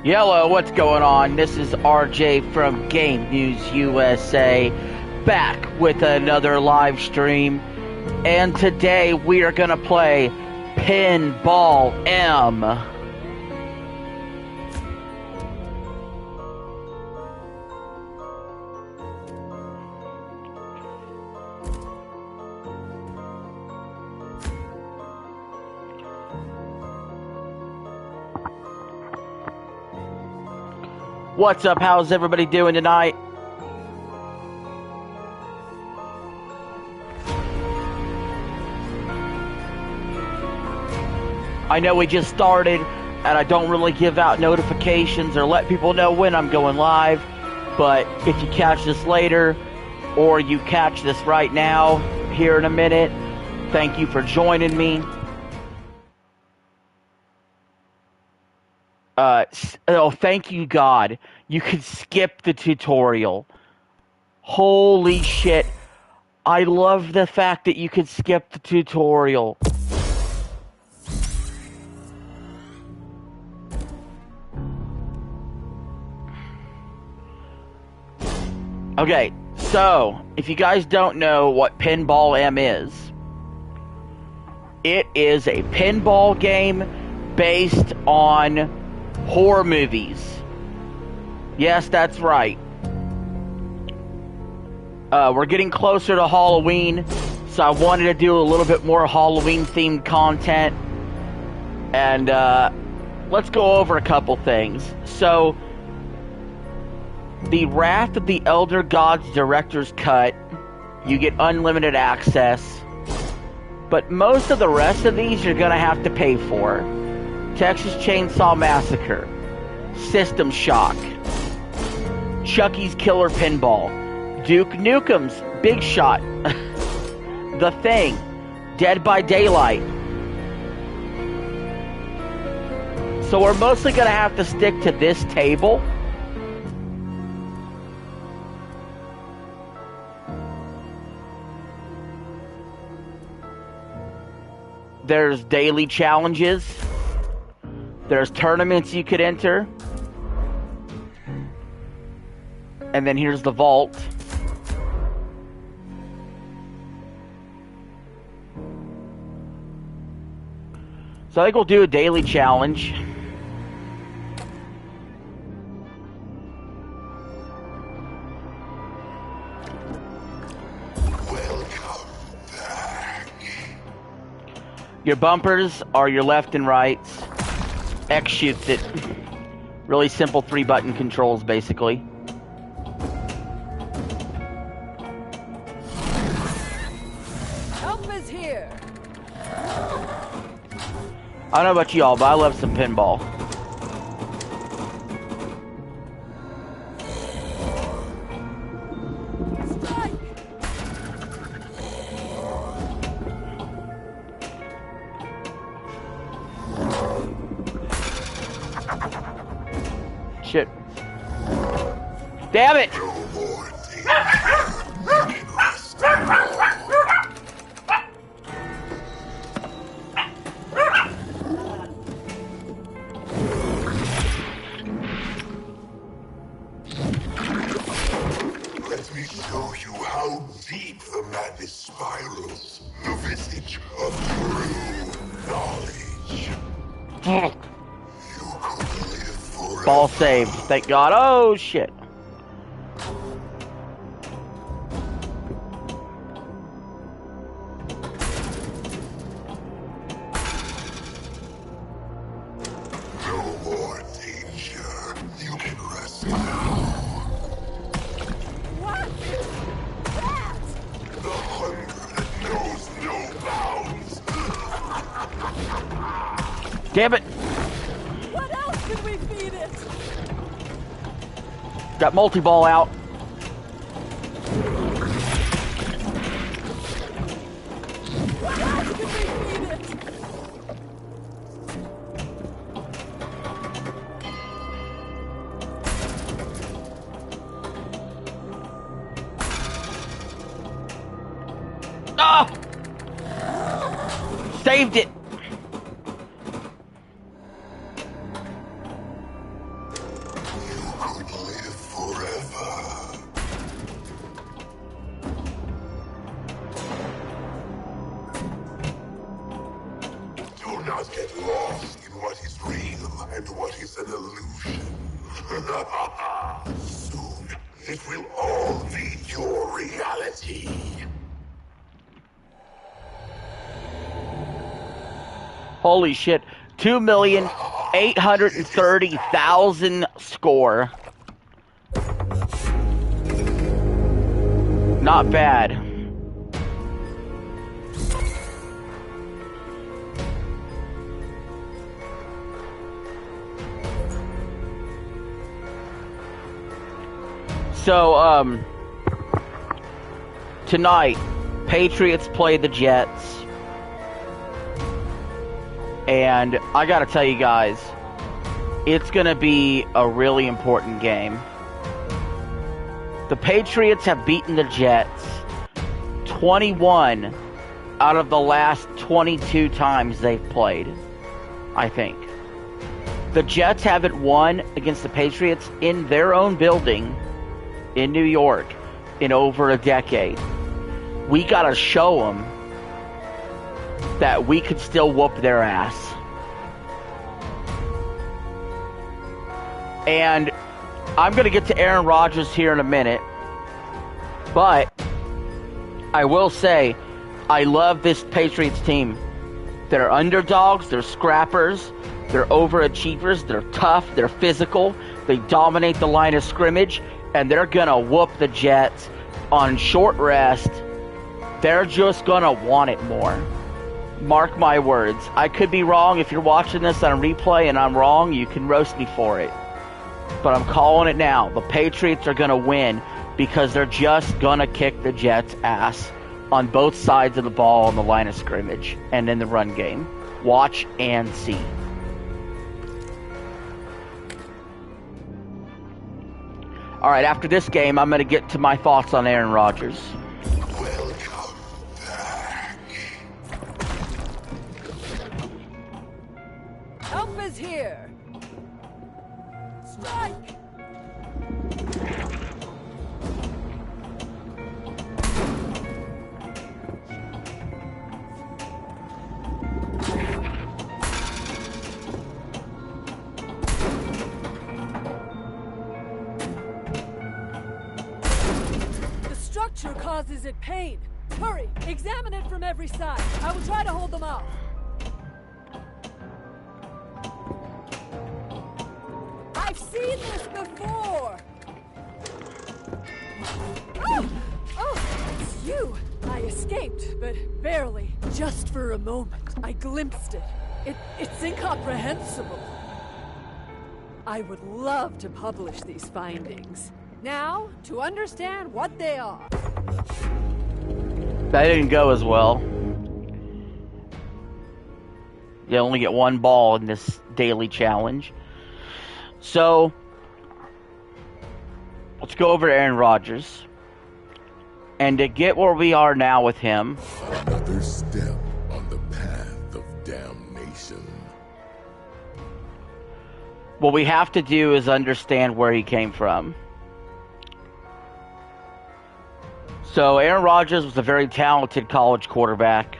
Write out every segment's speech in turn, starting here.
Yellow, what's going on? This is RJ from Game News USA, back with another live stream. And today we are going to play Pinball M. What's up? How's everybody doing tonight? I know we just started, and I don't really give out notifications or let people know when I'm going live, but if you catch this later, or you catch this right now, here in a minute, thank you for joining me. Oh, thank you, God. You can skip the tutorial. Holy shit. I love the fact that you can skip the tutorial. Okay, so, if you guys don't know what Pinball M is, it is a pinball game based on horror movies. Yes, that's right. We're getting closer to Halloween, so I wanted to do a little bit more Halloween-themed content. And, let's go over a couple things. So, the Wrath of the Elder Gods Director's Cut, you get unlimited access. But most of the rest of these you're gonna have to pay for. Texas Chainsaw Massacre, System Shock, Chucky's Killer Pinball, Duke Nukem's Big Shot, The Thing, Dead by Daylight. So we're mostly going to have to stick to this table. There's daily challenges. There's tournaments you could enter. And then here's the vault. So I think we'll do a daily challenge. Welcome back. Your bumpers are your left and rights. X shoots it. Really simple 3-button controls, basically. Help is here. I don't know about y'all, but I love some pinball. Strike. Shit. Damn it! No more danger. You can rest now. Let me show you how deep the madness spirals. The visage of true knowledge. You could live forever. Ball saved. Thank God. Oh, shit. No more danger. You can rest now. What? That? The hunger that knows no bounds. Damn it. What else can we feed it? Got multi-ball out. What else can we feed it? Ah! Saved it. could live forever. Do not get lost in what is real and what is an illusion. Soon, it will all be your reality. Holy shit. 2,830,000 score. Not bad. So, tonight, Patriots play the Jets. And I gotta tell you guys, it's gonna be a really important game. The Patriots have beaten the Jets 21 out of the last 22 times they've played, I think. The Jets haven't won against the Patriots in their own building in New York in over a decade. We gotta show them that we could still whoop their ass. And I'm going to get to Aaron Rodgers here in a minute, but I will say I love this Patriots team. They're underdogs, they're scrappers, they're overachievers, they're tough, they're physical, they dominate the line of scrimmage, and they're going to whoop the Jets on short rest. They're just going to want it more. Mark my words. I could be wrong. If you're watching this on replay and I'm wrong, you can roast me for it. But I'm calling it now. The Patriots are going to win because they're just going to kick the Jets' ass on both sides of the ball on the line of scrimmage and in the run game. Watch and see. All right, after this game, I'm going to get to my thoughts on Aaron Rodgers. Welcome back. Help is here. Strike! The structure causes it pain. Hurry, examine it from every side. I will try to hold them off. I've seen this before! Oh! Oh, it's you! I escaped, but barely. Just for a moment, I glimpsed it. It's incomprehensible. I would love to publish these findings. Now, to understand what they are. That didn't go as well. You only get one ball in this daily challenge. So, let's go over to Aaron Rodgers. And to get where we are now with him. Another step on the path of damnation. What we have to do is understand where he came from. So, Aaron Rodgers was a very talented college quarterback.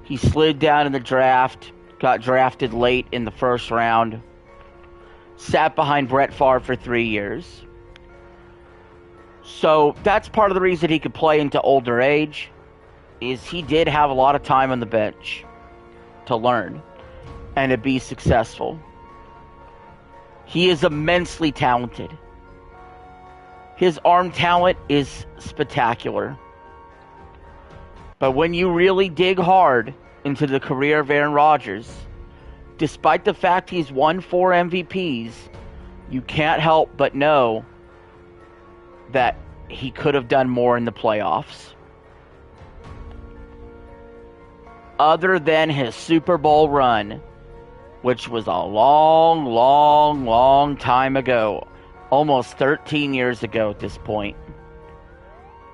He slid down in the draft, got drafted late in the first round. Sat behind Brett Favre for 3 years. So that's part of the reason he could play into older age, is he did have a lot of time on the bench to learn and to be successful. He is immensely talented. His arm talent is spectacular. But when you really dig hard into the career of Aaron Rodgers, despite the fact he's won 4 MVPs, you can't help but know that he could have done more in the playoffs. Other than his Super Bowl run, which was a long, long, long time ago, almost 13 years ago at this point.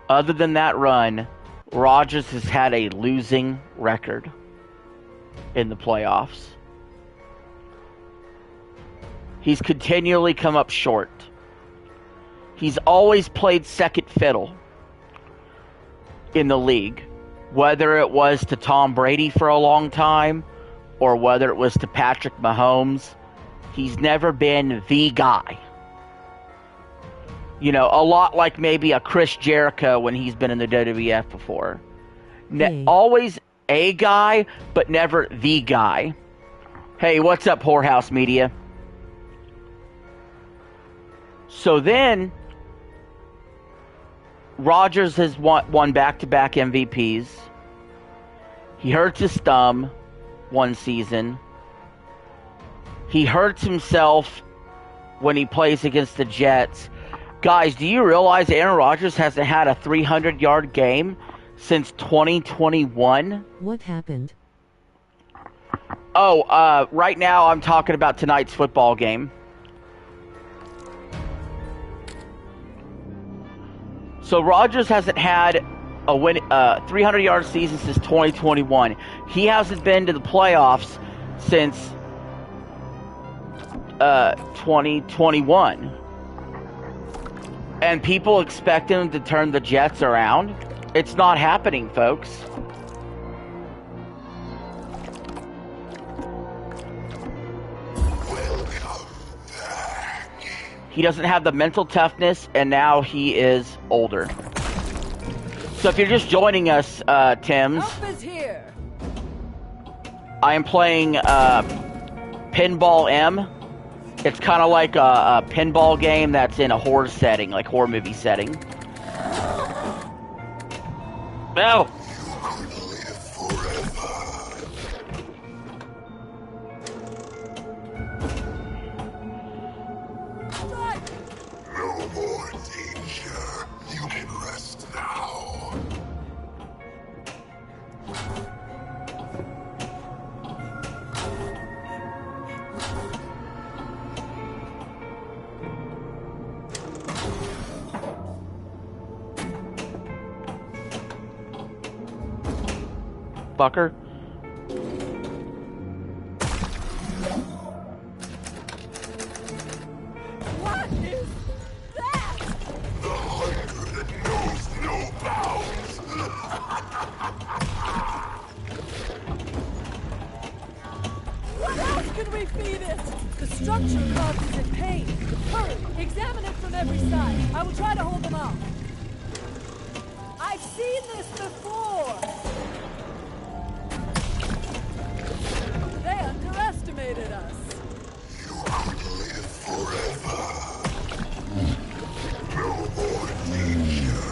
Other than that run, Rodgers has had a losing record in the playoffs. He's continually come up short. He's always played second fiddle in the league, whether it was to Tom Brady for a long time or whether it was to Patrick Mahomes. He's never been the guy. You know, a lot like maybe a Chris Jericho when he's been in the WWF before. Always a guy, but never the guy. Hey, what's up, Whorehouse Media? So then, Rodgers has won back-to-back MVPs. He hurts his thumb one season. He hurts himself when he plays against the Jets. Guys, do you realize Aaron Rodgers hasn't had a 300-yard game since 2021? What happened? Oh, right now I'm talking about tonight's football game. So Rodgers hasn't had a 300-yard season since 2021. He hasn't been to the playoffs since 2021. And people expect him to turn the Jets around. It's not happening, folks. He doesn't have the mental toughness, and now he is older. So if you're just joining us, Tims, Help is here. I am playing Pinball M. It's kind of like a pinball game that's in a horror setting, like horror movie setting. No! No more danger. You can rest now. Fucker. What is that? The hunger that knows no bounds. What else can we feed it? The structure causes it pain. Hurry, examine it from every side. I will try to hold them off. I've seen this before. They underestimated us. You could live forever. No more danger.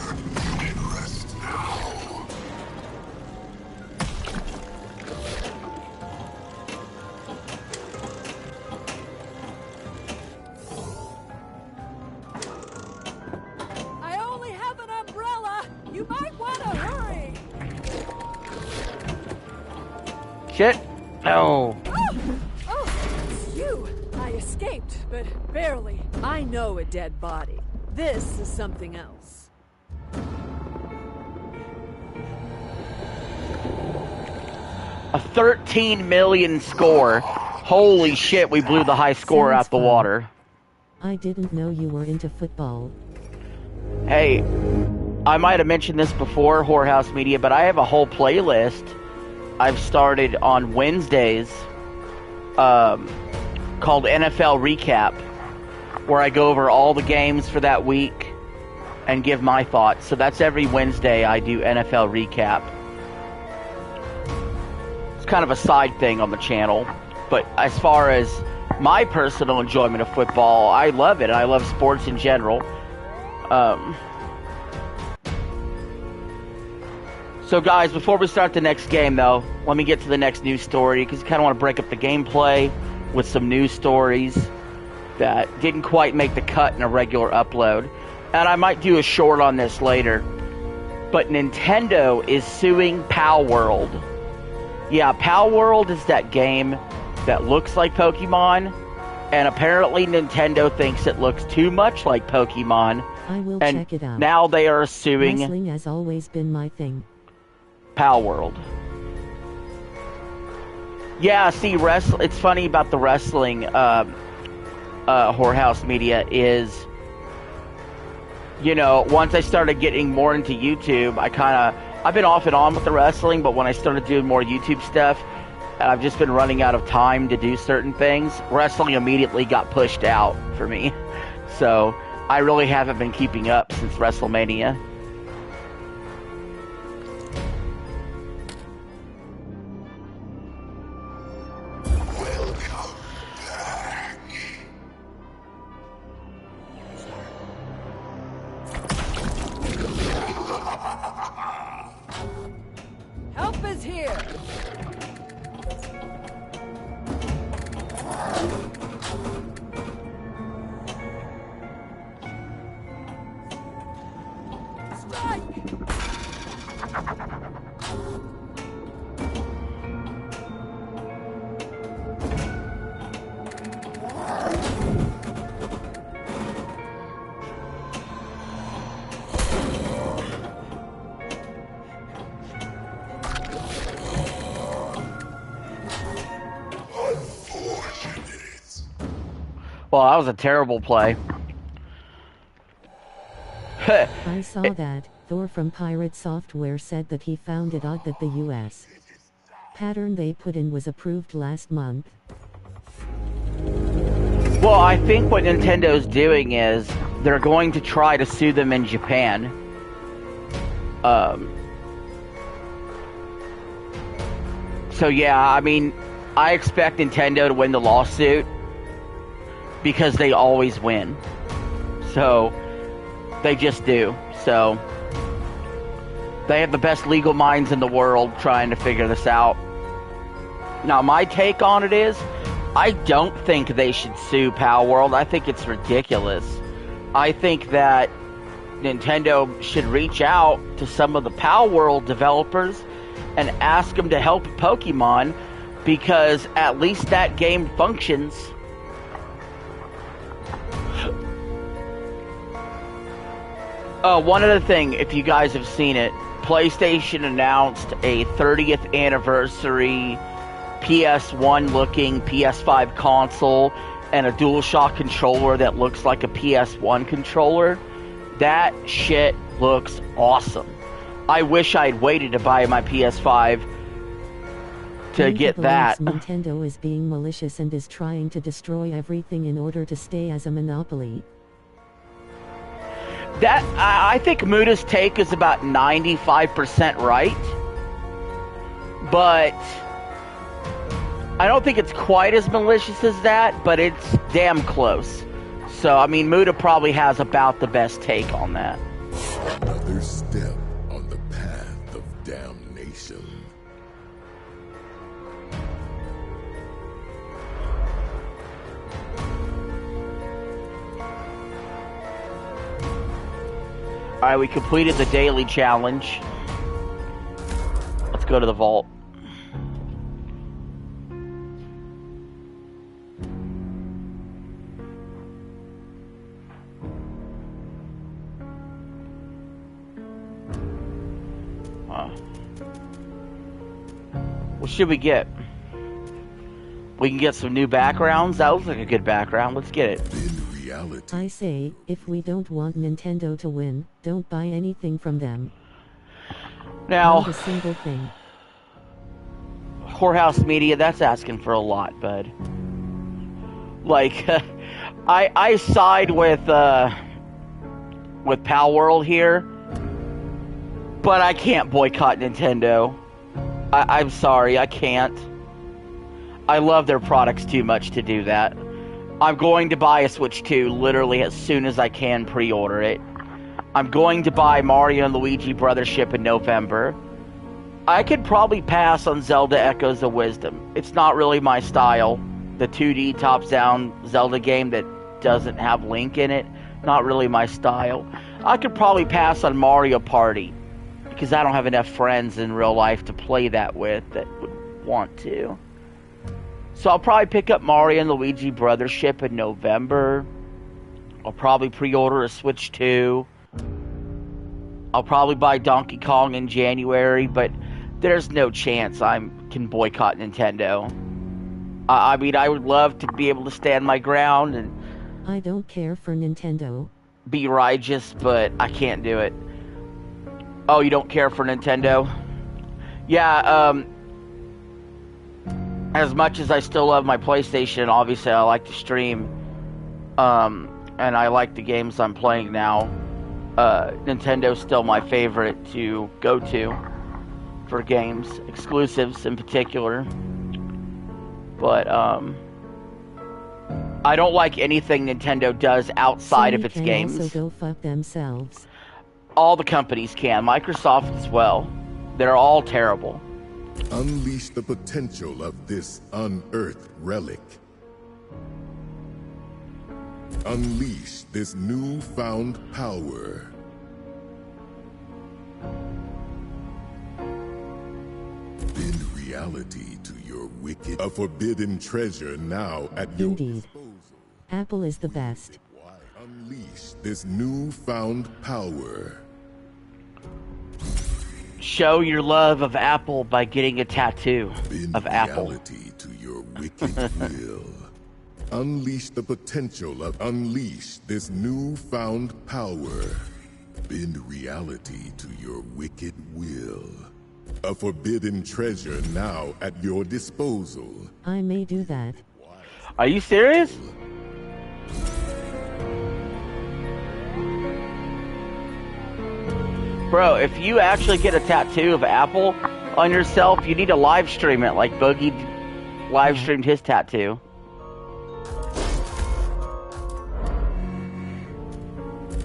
You can rest now. I only have an umbrella. You might want to hurry. Shit. No. Oh, it's you. I escaped, but barely. I know a dead body. This is something else. A 13 million score. Holy shit, we blew the high score Sounds out the fun. water. I didn't know you were into football. Hey, I might have mentioned this before, Whorehouse Media, but I have a whole playlist I've started on Wednesdays called NFL Recap, where I go over all the games for that week and give my thoughts. So that's every Wednesday I do NFL Recap. It's kind of a side thing on the channel, but as far as my personal enjoyment of football, I love it. I love sports in general. So guys, before we start the next game though, let me get to the next news story, because I kind of want to break up the gameplay with some news stories that didn't quite make the cut in a regular upload. And I might do a short on this later. But Nintendo is suing Pal World. Yeah, Pal World is that game that looks like Pokemon, and apparently Nintendo thinks it looks too much like Pokemon. I will And check it out. now they are suing Wrestling has always been my thing. Pal World. Yeah, see, it's funny about the wrestling. Whorehouse Media is, you know, once I started getting more into YouTube, I've been off and on with the wrestling, but when I started doing more YouTube stuff, and I've just been running out of time to do certain things, wrestling immediately got pushed out for me. So I really haven't been keeping up since WrestleMania. Welcome back. Help is here! Well, that was a terrible play. I saw that. Thor from Pirate Software said that he found it odd that the US pattern they put in was approved last month. Well, I think what Nintendo's doing is they're going to try to sue them in Japan. So yeah, I mean, I expect Nintendo to win the lawsuit because they always win. So they just do. So they have the best legal minds in the world trying to figure this out. Now, my take on it is, I don't think they should sue Power World. I think it's ridiculous. I think that Nintendo should reach out to some of the Power World developers and ask them to help Pokemon, because at least that game functions. One other thing, if you guys have seen it, PlayStation announced a 30th anniversary PS1 looking PS5 console and a DualShock controller that looks like a PS1 controller. That shit looks awesome. I wish I'd waited to buy my PS5 to get that. Nintendo is being malicious and is trying to destroy everything in order to stay as a monopoly. That I think Muda's take is about 95% right, but I don't think it's quite as malicious as that, but it's damn close. So, I mean, Muda probably has about the best take on that. Another step on the path of damnation. Alright, we completed the daily challenge. Let's go to the vault. What should we get? We can get some new backgrounds. That looks like a good background. Let's get it. In reality, I say, if we don't want Nintendo to win, don't buy anything from them. Now, Not a single thing. Whorehouse Media, that's asking for a lot, bud. Like, I side with Pal World here, but I can't boycott Nintendo. I'm sorry, I can't. I love their products too much to do that. I'm going to buy a Switch 2 literally as soon as I can pre-order it. I'm going to buy Mario and Luigi Brothership in November. I could probably pass on Zelda Echoes of Wisdom. It's not really my style. The 2D top-down Zelda game that doesn't have Link in it, not really my style. I could probably pass on Mario Party, because I don't have enough friends in real life to play that with that would want to. So I'll probably pick up Mario and Luigi Brothership in November. I'll probably pre-order a Switch 2. I'll probably buy Donkey Kong in January, but there's no chance I can boycott Nintendo. I mean, I would love to be able to stand my ground and I don't care for Nintendo. be righteous, but I can't do it. Oh, you don't care for Nintendo? Yeah, as much as I still love my PlayStation, obviously I like to stream, and I like the games I'm playing now. Nintendo's still my favorite to go to for games, exclusives in particular. But, I don't like anything Nintendo does outside of its games. Sony can also go fuck themselves. All the companies can. Microsoft as well. They're all terrible. Unleash the potential of this unearthed relic. Unleash this newfound power. Bend reality to your wicked. A forbidden treasure now at your disposal. Apple is the best. Unleash this newfound power. Show your love of Apple by getting a tattoo of Apple. Reality to your wicked will. Unleash the potential of unleash this newfound power. Bend reality to your wicked will. A forbidden treasure now at your disposal. I may do that. Are you serious? Bro, if you actually get a tattoo of Apple on yourself, you need to live stream it like Boogie live streamed his tattoo.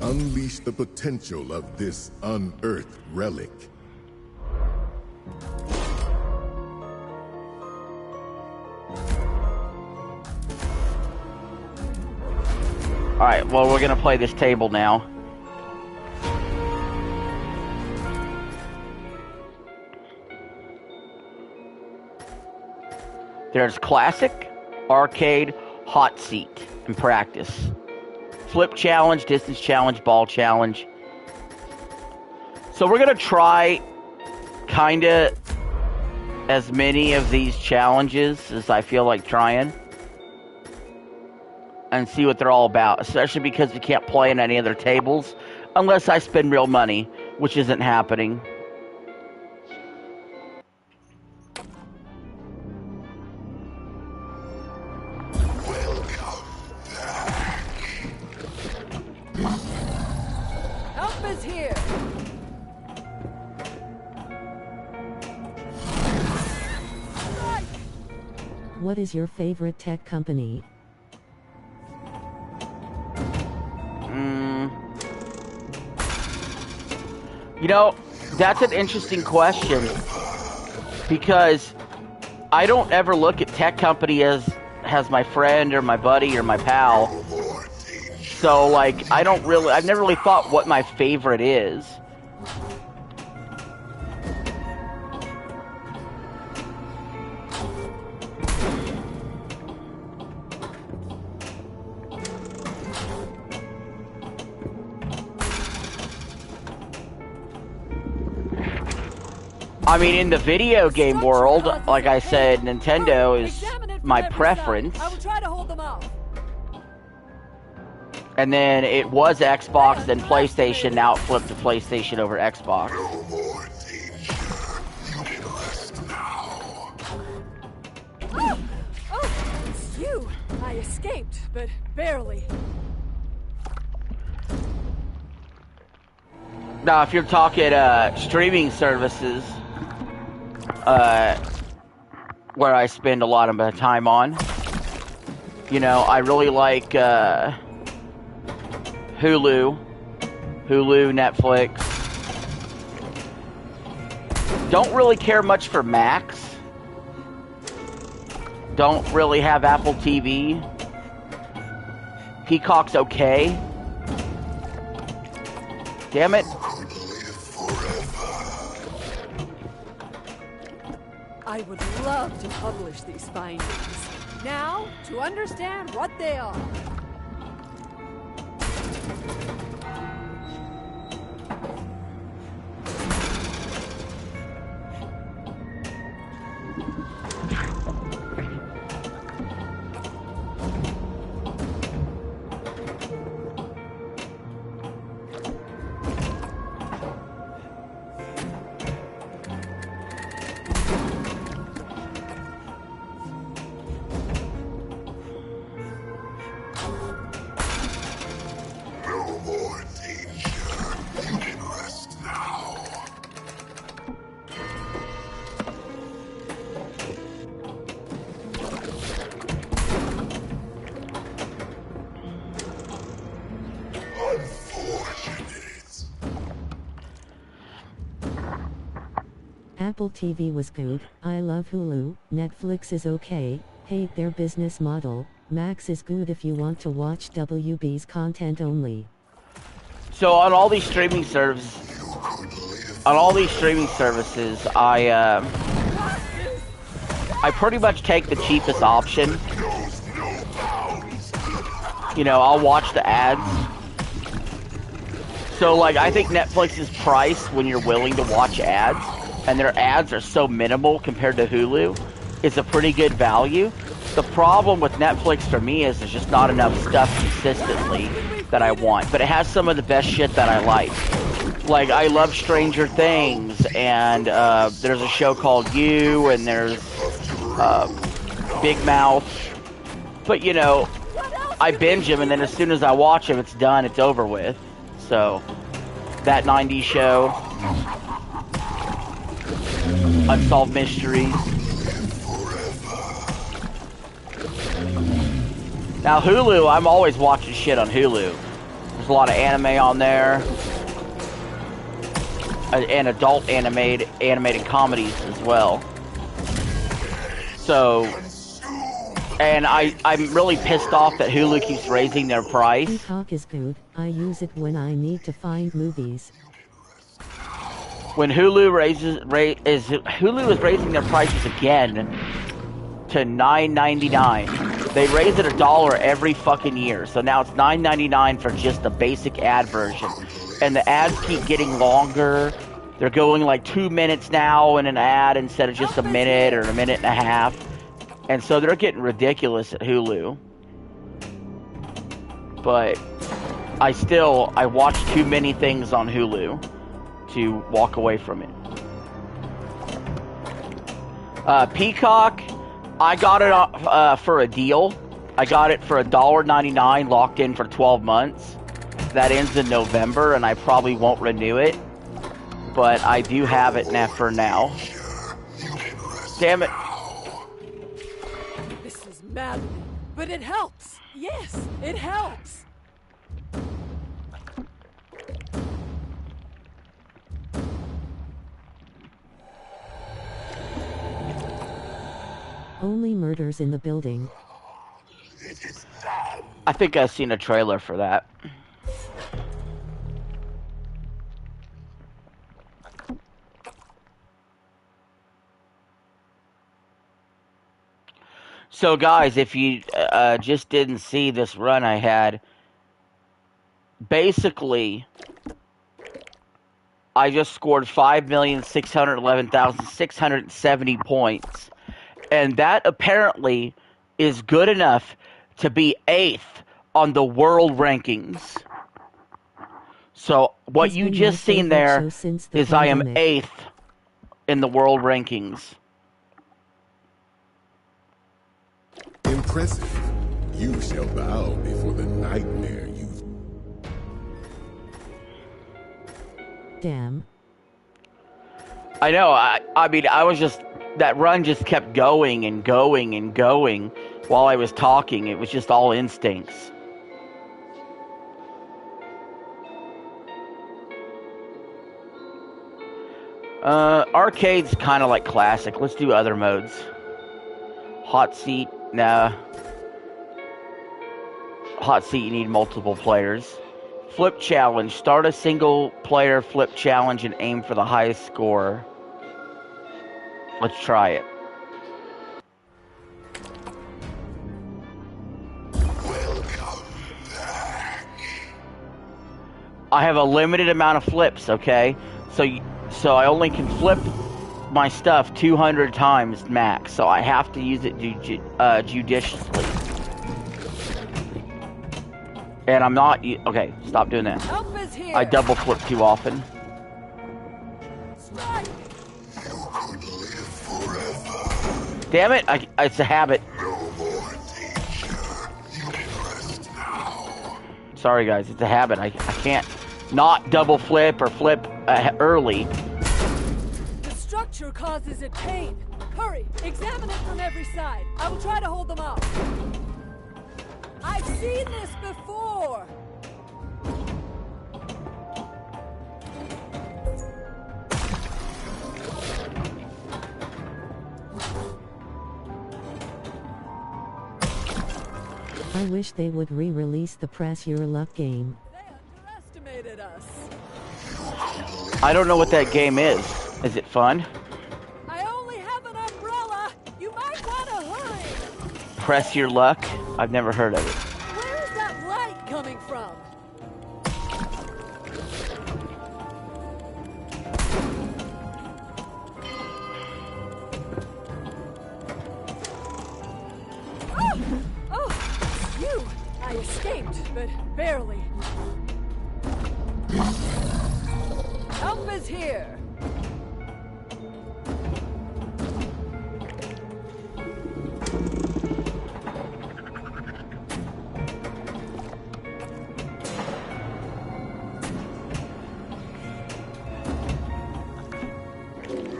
Unleash the potential of this unearthed relic. Alright, well, we're gonna play this table now. There's classic, arcade, hot seat, and practice. Flip challenge, distance challenge, ball challenge. So we're gonna try kinda as many of these challenges as I feel like trying. And see what they're all about, especially because we can't play in any other tables unless I spend real money, which isn't happening. Help is here. What is your favorite tech company? You know, that's an interesting question because I don't ever look at tech company as my friend or my buddy or my pal. So, like, I've never really thought what my favorite is. I mean, in the video game world, like I said, Nintendo is my preference. I will try to hold them off. And then it was Xbox, then PlayStation, now it flipped to PlayStation over Xbox. No more danger. You can rest now. Oh, it's you. I escaped, but barely. Now, if you're talking streaming services, where I spend a lot of my time on, you know, I really like Hulu, Netflix. Don't really care much for Max. Don't really have Apple TV. Peacock's okay. Damn it. I would love to publish these findings. Now, to understand what they are. Apple TV was good, I love Hulu, Netflix is okay, hate their business model, Max is good if you want to watch WB's content only. So on all these streaming services, I pretty much take the cheapest option. You know, I'll watch the ads. So, like, I think Netflix's price when you're willing to watch ads, and their ads are so minimal compared to Hulu, is a pretty good value. The problem with Netflix for me is there's just not enough stuff consistently that I want. But it has some of the best shit that I like. Like, I love Stranger Things, and there's a show called You, and there's Big Mouth. But, you know, I binge them, and then as soon as I watch them, it's done, it's over with. So, that 90s show, Unsolved Mysteries. Now, Hulu, I'm always watching shit on Hulu. There's a lot of anime on there. And adult animated comedies as well. So, and I'm really pissed off that Hulu keeps raising their price. Peacock is good. I use it when I need to find movies. When Hulu is raising their prices again to $9.99. They raise it $1 every fucking year. So now it's $9.99 for just the basic ad version. And the ads keep getting longer. They're going like 2 minutes now in an ad instead of just a minute or a minute and a half. And so they're getting ridiculous at Hulu. But I watch too many things on Hulu to walk away from it. Peacock, I got it for a deal. I got it for $1.99 locked in for 12 months. That ends in November, and I probably won't renew it. But I do have it now for now. Damn it. This is maddening, but it helps. Yes, it helps. Only murders in the building. I think I've seen a trailer for that. So guys, if you just didn't see this run I had, basically, I just scored 5,611,670 points. And that apparently is good enough to be 8th on the world rankings. So what you just seen there is I am 8th in the world rankings. Impressive. You shall bow before the nightmare you've... Damn. I know, I mean, I was just... That run just kept going and going and going while I was talking. It was just all instincts. Arcade's kind of like classic. Let's do other modes. Hot seat, nah. Hot seat, you need multiple players. Flip challenge. Start a single player flip challenge and aim for the highest score. Let's try it. Welcome back. I have a limited amount of flips, okay? So I only can flip my stuff 200 times max, so I have to use it judiciously. And I'm not... Okay, stop doing that. Help is here. I double flip too often. Strike. Damn it, it's a habit. No more danger. You can rest now. Sorry guys, it's a habit. I can't not double flip or flip early. The structure causes it pain. Hurry, examine it from every side. I will try to hold them off. I've seen this before. I wish they would re-release the Press Your Luck game. They underestimated us. I don't know what that game is. Is it fun? I only have an umbrella. You might want to hurry. Press Your Luck? I've never heard of it. Where is that light coming from? Oh, you! I escaped, but barely. Help is here.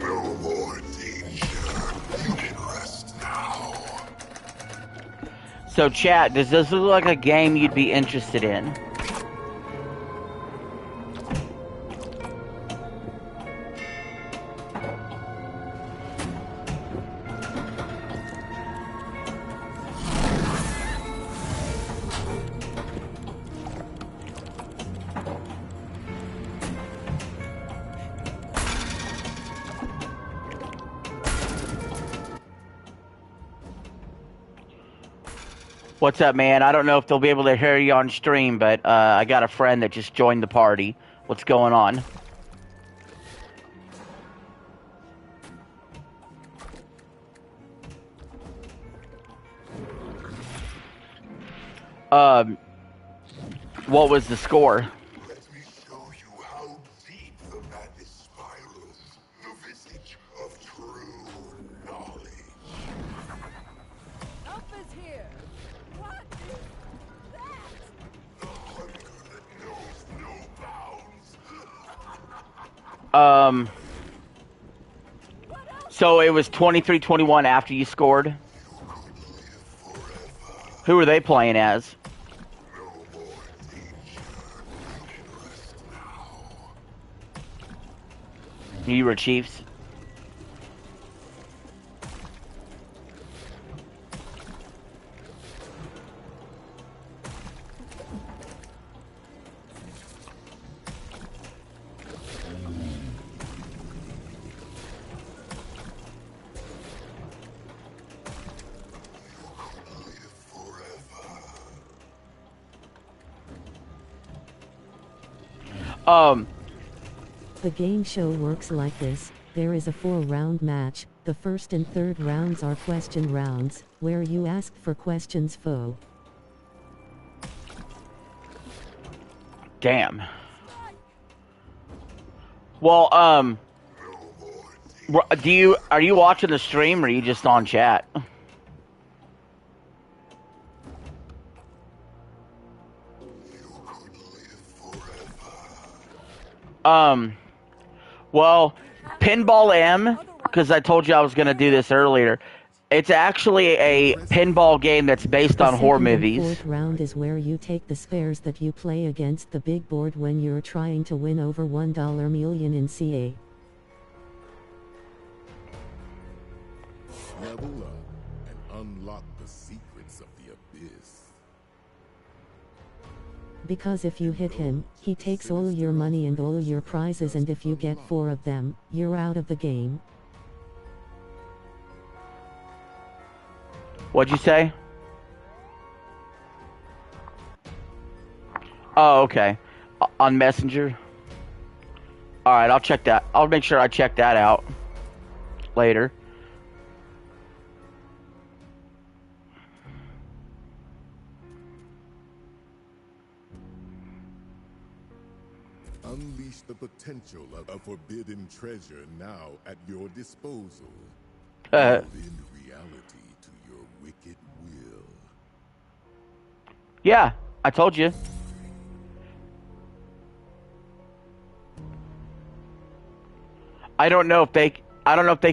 No more danger. You can rest now. So, chat, does this look like a game you'd be interested in? What's up, man? I don't know if they'll be able to hear you on stream, but I got a friend that just joined the party. What's going on? What was the score? Let me show you how deep the madness spirals. The visage of true knowledge. Help is here. What is that? The hunger that knows no bounds. So it was 23-21 after you scored? You could live forever. Who are they playing as? No more danger. You can rest now. You were Chiefs? Live forever. The game show works like this. There is a 4-round match. The first and third rounds are question rounds, where you ask for questions foe. Damn. Well, No more danger. are you watching the stream or are you just on chat? You could live forever. Well, Pinball M, because I told you I was going to do this earlier, it's actually a pinball game that's based on The horror second and movies. fourth round is where you take the spares that you play against the big board when you're trying to win over $1 million in CA. Level up and unlock the secrets of the abyss. Because if you hit him, he takes all your money and all your prizes, and if you get 4 of them, you're out of the game. What'd you say? Oh, okay. On Messenger? Alright, I'll check that. I'll make sure I check that out later. Unleash the potential of a forbidden treasure now at your disposal. Bend reality to your wicked will. Yeah, I told you. I don't know if they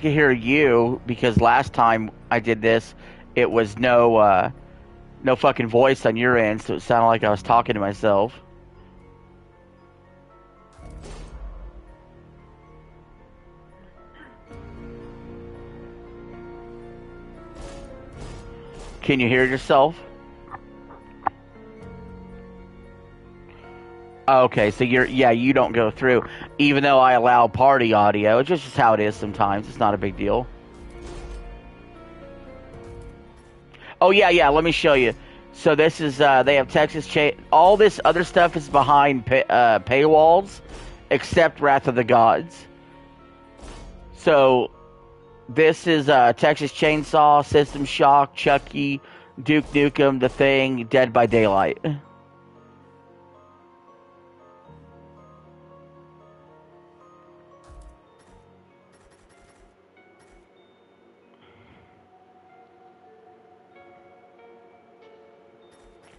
can hear you, because last time I did this, it was no fucking voice on your end, so it sounded like I was talking to myself. Can you hear yourself? Okay, so you don't go through, even though I allow party audio. It's just how it is sometimes. It's not a big deal. Oh yeah, let me show you. So this is, they have Texas Chain. All this other stuff is behind paywalls, except Wrath of the Gods. So this is Texas Chainsaw, System Shock, Chucky, Duke Nukem, The Thing, Dead by Daylight.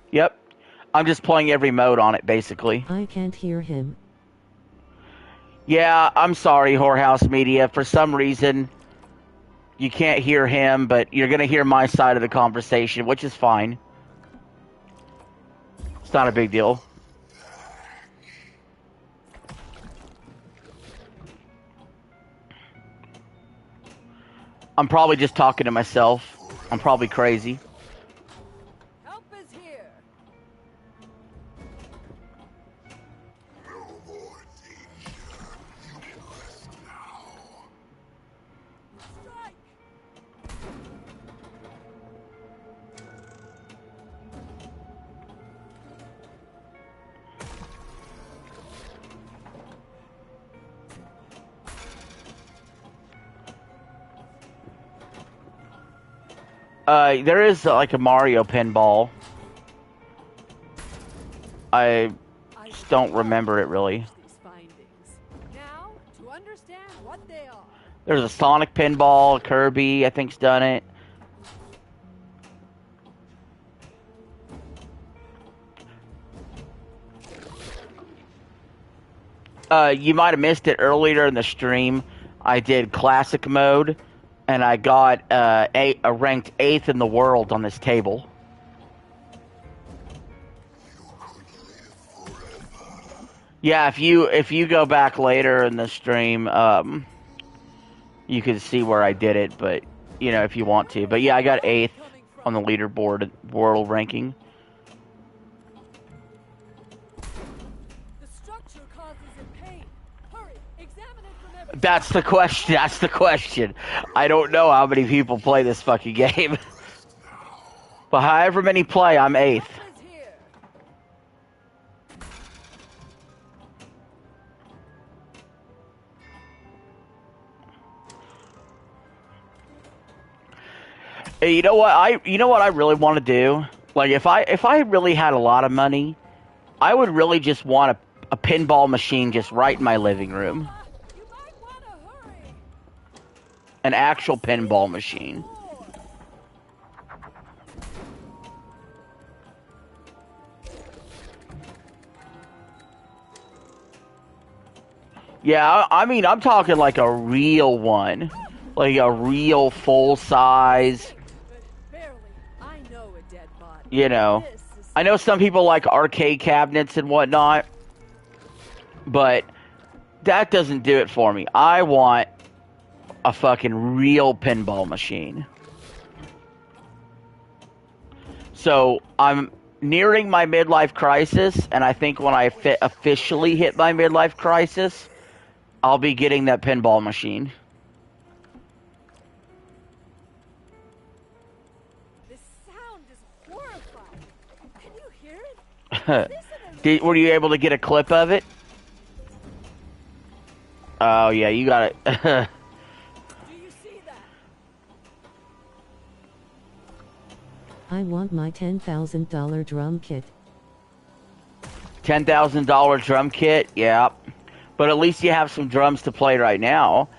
Yep. I'm just playing every mode on it, basically. I can't hear him. Yeah, I'm sorry, Whorehouse Media. For some reason, you can't hear him, but you're going to hear my side of the conversation, which is fine. It's not a big deal. I'm probably just talking to myself. I'm probably crazy. Help is here. No more danger. You can rest now. Strike. There is like a Mario pinball. I just don't remember it really. These findings. Now, to understand what they are. There's a Sonic pinball, Kirby, I think's done it. You might have missed it earlier in the stream. I did classic mode, and I got ranked 8th in the world on this table. Yeah, if you go back later in the stream, you can see where I did it, but you know, if you want to. But yeah, I got 8th on the leaderboard world ranking. The structure causes him pain. Hurry, examine it from every That's the question. That's the question. I don't know how many people play this fucking game. But however many play, I'm 8th. Help is here. Hey, you know what I really want to do? Like if I really had a lot of money, I would really just want a pinball machine just right in my living room. You might want to hurry. An actual pinball machine. Yeah, I mean, I'm talking like a real one. Like a real full-size, But barely. I know a dead body. you know. This is I know some people like arcade cabinets and whatnot, but that doesn't do it for me. I want a fucking real pinball machine. So I'm nearing my midlife crisis, and I think when I officially hit my midlife crisis, I'll be getting that pinball machine. This sound is horrifying. Can you hear it? Is this an Were you able to get a clip of it? Oh yeah, you got it. Do you see that? I want my $10,000 drum kit. $10,000 drum kit, yeah. But at least you have some drums to play right now.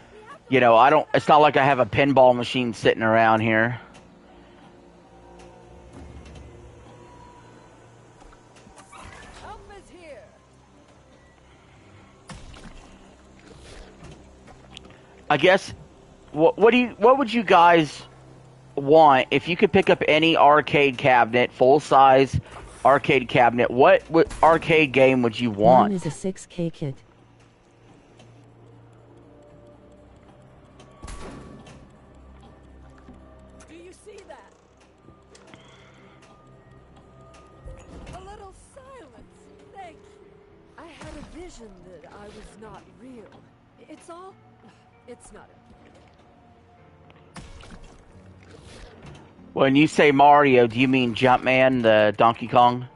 You know, it's not like I have a pinball machine sitting around here. Help is here. I guess, what would you guys want if you could pick up any arcade cabinet, full size arcade cabinet? What arcade game would you want? One is a 6K kit. Do you see that? A little silence. Thank you. I had a vision that I was not real. It's all... It's not important. When you say Mario, do you mean Jumpman, the Donkey Kong?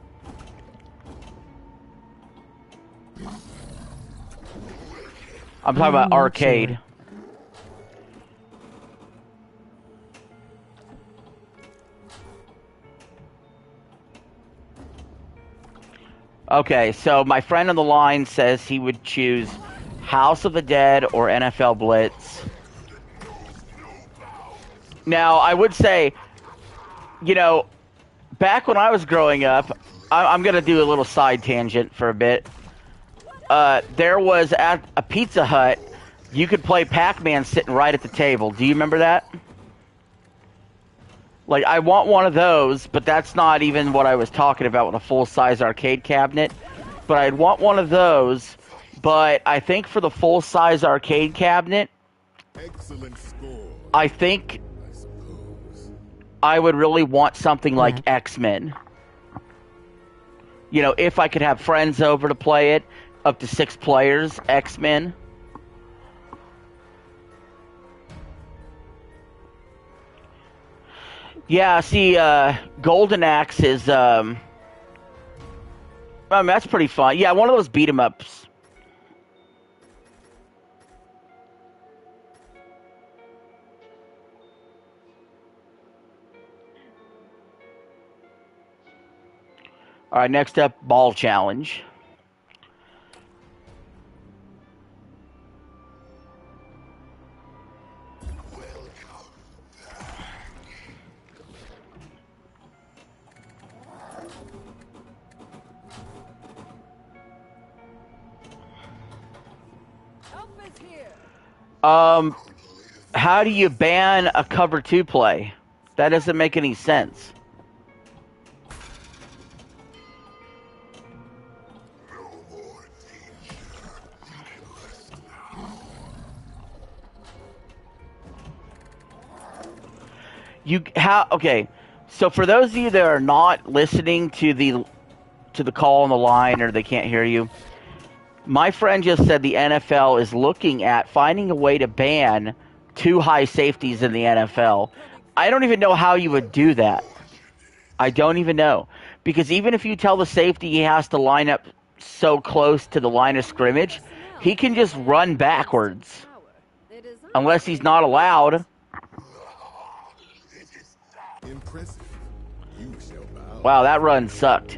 I'm talking about arcade. Sure. Okay, so my friend on the line says he would choose House of the Dead or NFL Blitz. Now, I would say, you know, back when I was growing up, I'm going to do a little side tangent for a bit. There was at a Pizza Hut, you could play Pac-Man sitting right at the table. Do you remember that? Like, I want one of those, but that's not even what I was talking about with a full-size arcade cabinet. But I'd want one of those, but I think for the full-size arcade cabinet, Excellent score. I think I suppose. I would really want something like X-Men. You know, if I could have friends over to play it, up to 6 players, X-Men. Yeah, see, Golden Axe is, I mean, that's pretty fun. Yeah, one of those beat-em-ups. All right, next up, Ball Challenge. How do you ban a cover 2 play? That doesn't make any sense. Okay, so for those of you that are not listening to the call on the line or they can't hear you, my friend just said the NFL is looking at finding a way to ban 2 high safeties in the NFL. I don't even know how you would do that. I don't even know. Because even if you tell the safety he has to line up so close to the line of scrimmage, he can just run backwards. Unless he's not allowed. Impressive. You shall bow. Wow, that run sucked.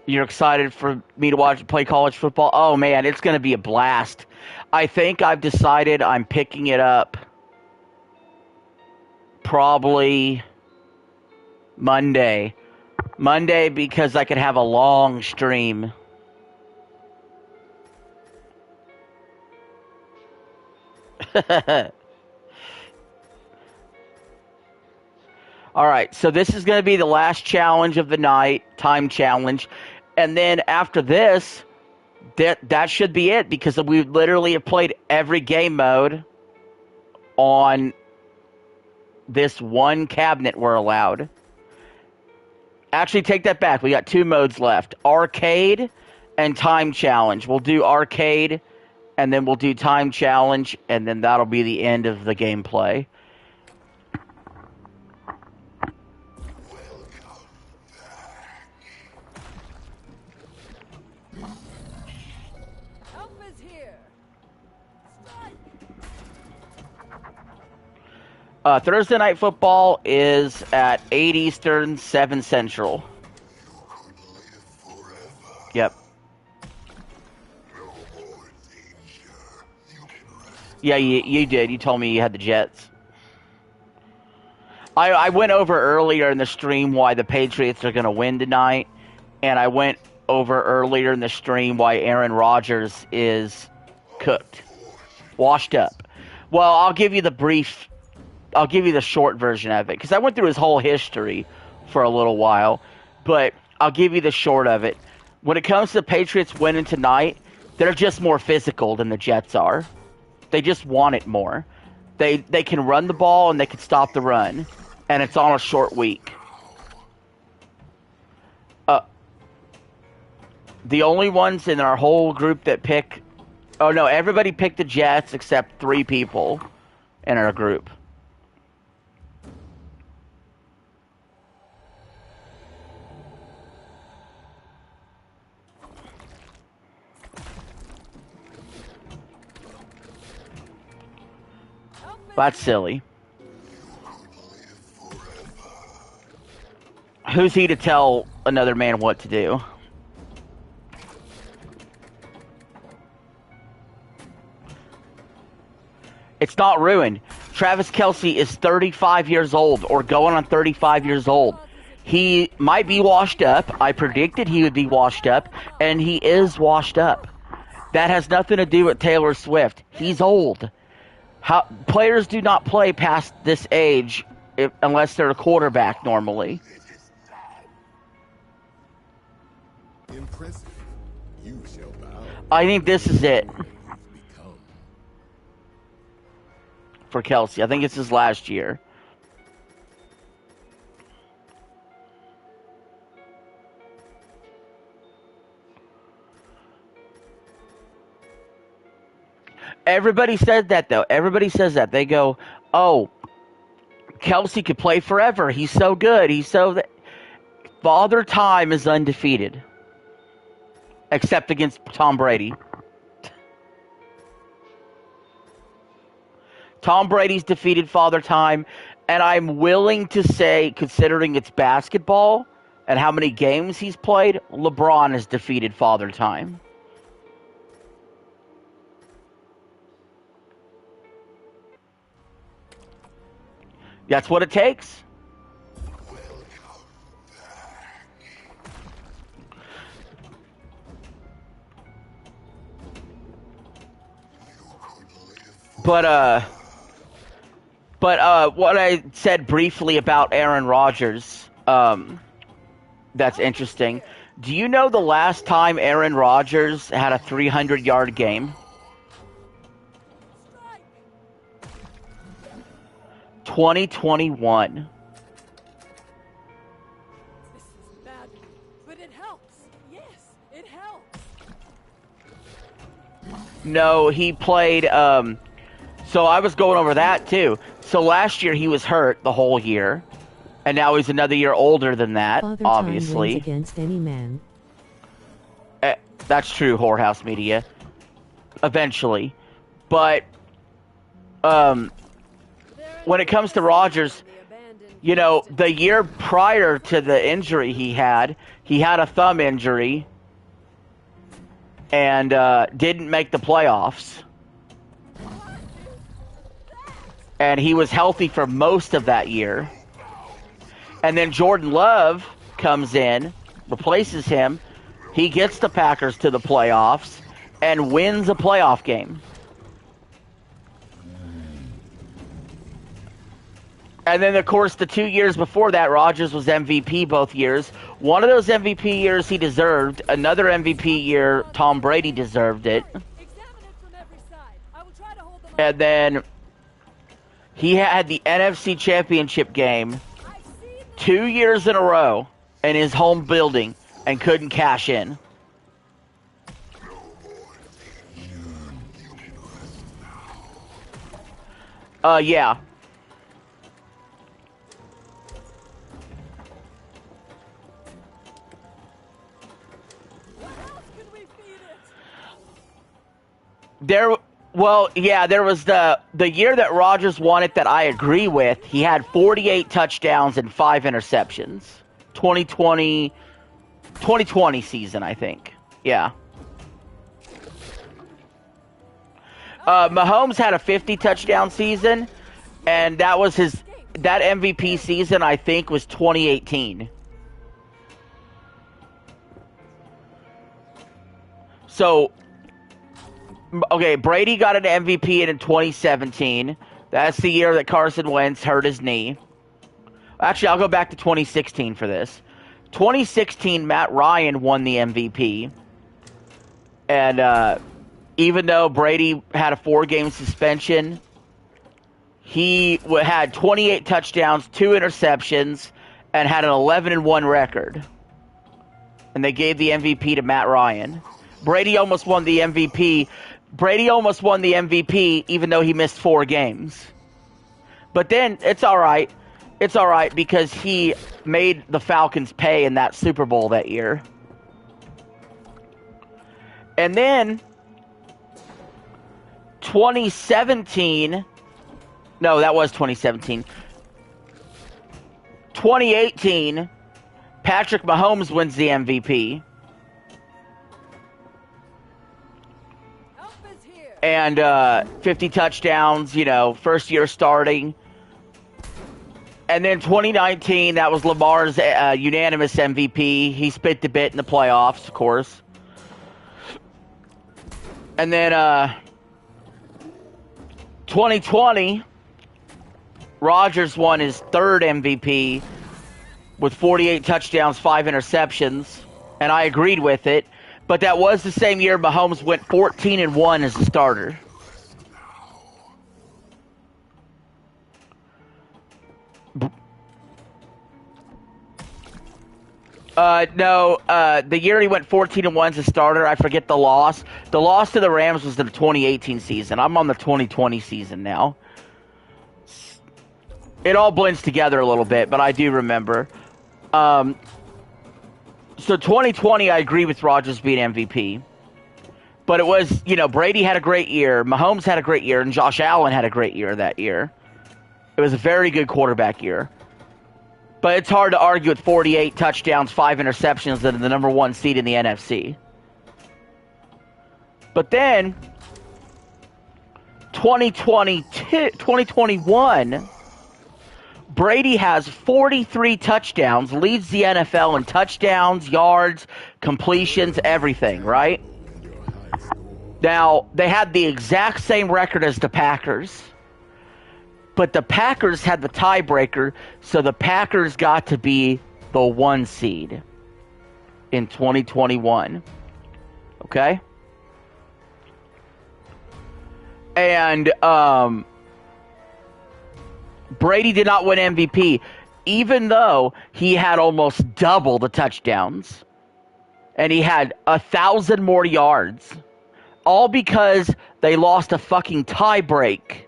You're excited for me to play college football? Oh man, it's going to be a blast. I think I've decided I'm picking it up probably Monday. Monday because I could have a long stream. Alright, so this is going to be the last challenge of the night, time challenge. And then after this, that should be it, because we literally have played every game mode on this one cabinet we're allowed. Actually, take that back. We got 2 modes left. Arcade and time challenge. We'll do arcade, and then we'll do time challenge, and then that'll be the end of the gameplay. Thursday Night Football is at 8 Eastern, 7 Central. Yep. Yeah, you did. You told me you had the Jets. I went over earlier in the stream why the Patriots are going to win tonight, and I went over earlier in the stream why Aaron Rodgers is cooked. Washed up. Well, I'll give you the short version of it, because I went through his whole history for a little while, but I'll give you the short of it. When it comes to the Patriots winning tonight, they're just more physical than the Jets are. They just want it more. They can run the ball and they can stop the run. and it's on a short week. The only ones in our whole group that pick... Oh, no, everybody picked the Jets except 3 people in our group. That's silly. Who's he to tell another man what to do? It's not ruined. Travis Kelce is 35 years old, or going on 35 years old. He might be washed up. I predicted he would be washed up, and he is washed up. That has nothing to do with Taylor Swift. He's old. Players do not play past this age unless they're a quarterback normally. Impressive. You shall bow. I think this is it for Kelce. I think it's his last year. Everybody says that, though. Everybody says that. They go, oh, Kelce could play forever. He's so good. He's so... Father Time is undefeated. Except against Tom Brady. Tom Brady's defeated Father Time. And I'm willing to say, considering it's basketball and how many games he's played, LeBron has defeated Father Time. That's what it takes. But what I said briefly about Aaron Rodgers, that's interesting. Do you know the last time Aaron Rodgers had a 300-yard game? 2021. This is bad, but it helps. Yes, it helps. No, he played, so I was going over that too. So last year he was hurt the whole year, and now he's another year older than that, Father obviously. Time wins against any man. That's true, Whorehouse Media. Eventually. But, when it comes to Rodgers, you know, the year prior to the injury he had a thumb injury and didn't make the playoffs. And he was healthy for most of that year. And then Jordan Love comes in, replaces him. He gets the Packers to the playoffs and wins a playoff game. And then, of course, the 2 years before that, Rodgers was MVP both years. One of those MVP years he deserved. Another MVP year, Tom Brady deserved it. And then he had the NFC Championship game 2 years in a row in his home building and couldn't cash in. Yeah. There was the year that Rodgers won it that I agree with. He had 48 touchdowns and 5 interceptions. 2020 season, I think. Yeah. Mahomes had a 50 touchdown season, and that MVP season, I think, was 2018. So, okay, Brady got an MVP in 2017. That's the year that Carson Wentz hurt his knee. Actually, I'll go back to 2016 for this. 2016, Matt Ryan won the MVP. And even though Brady had a 4-game suspension, He had 28 touchdowns, 2 interceptions, and had an 11-1 record. And they gave the MVP to Matt Ryan. Brady almost won the MVP. Even though he missed 4 games. But then it's all right. It's all right because he made the Falcons pay in that Super Bowl that year. And then 2017. No, that was 2017. 2018, Patrick Mahomes wins the MVP. And 50 touchdowns, first year starting. And then 2019, that was Lamar's unanimous MVP. He spit the bit in the playoffs, of course. And then 2020, Rodgers won his 3rd MVP with 48 touchdowns, 5 interceptions. And I agreed with it. But that was the same year Mahomes went 14-1 as a starter. No, the year he went 14-1 as a starter, I forget the loss. The loss to the Rams was the 2018 season. I'm on the 2020 season now. It all blends together a little bit, but I do remember. So 2020, I agree with Rodgers being MVP. But it was, Brady had a great year, Mahomes had a great year, and Josh Allen had a great year that year. It was a very good quarterback year. But it's hard to argue with 48 touchdowns, 5 interceptions, that are the number 1 seed in the NFC. But then, 2021, Brady has 43 touchdowns, leads the NFL in touchdowns, yards, completions, everything, right? Now, they had the exact same record as the Packers. But the Packers had the tiebreaker, so the Packers got to be the 1 seed in 2021. Okay? And Brady did not win MVP, even though he had almost double the touchdowns. And he had 1,000 more yards. All because they lost a fucking tiebreak.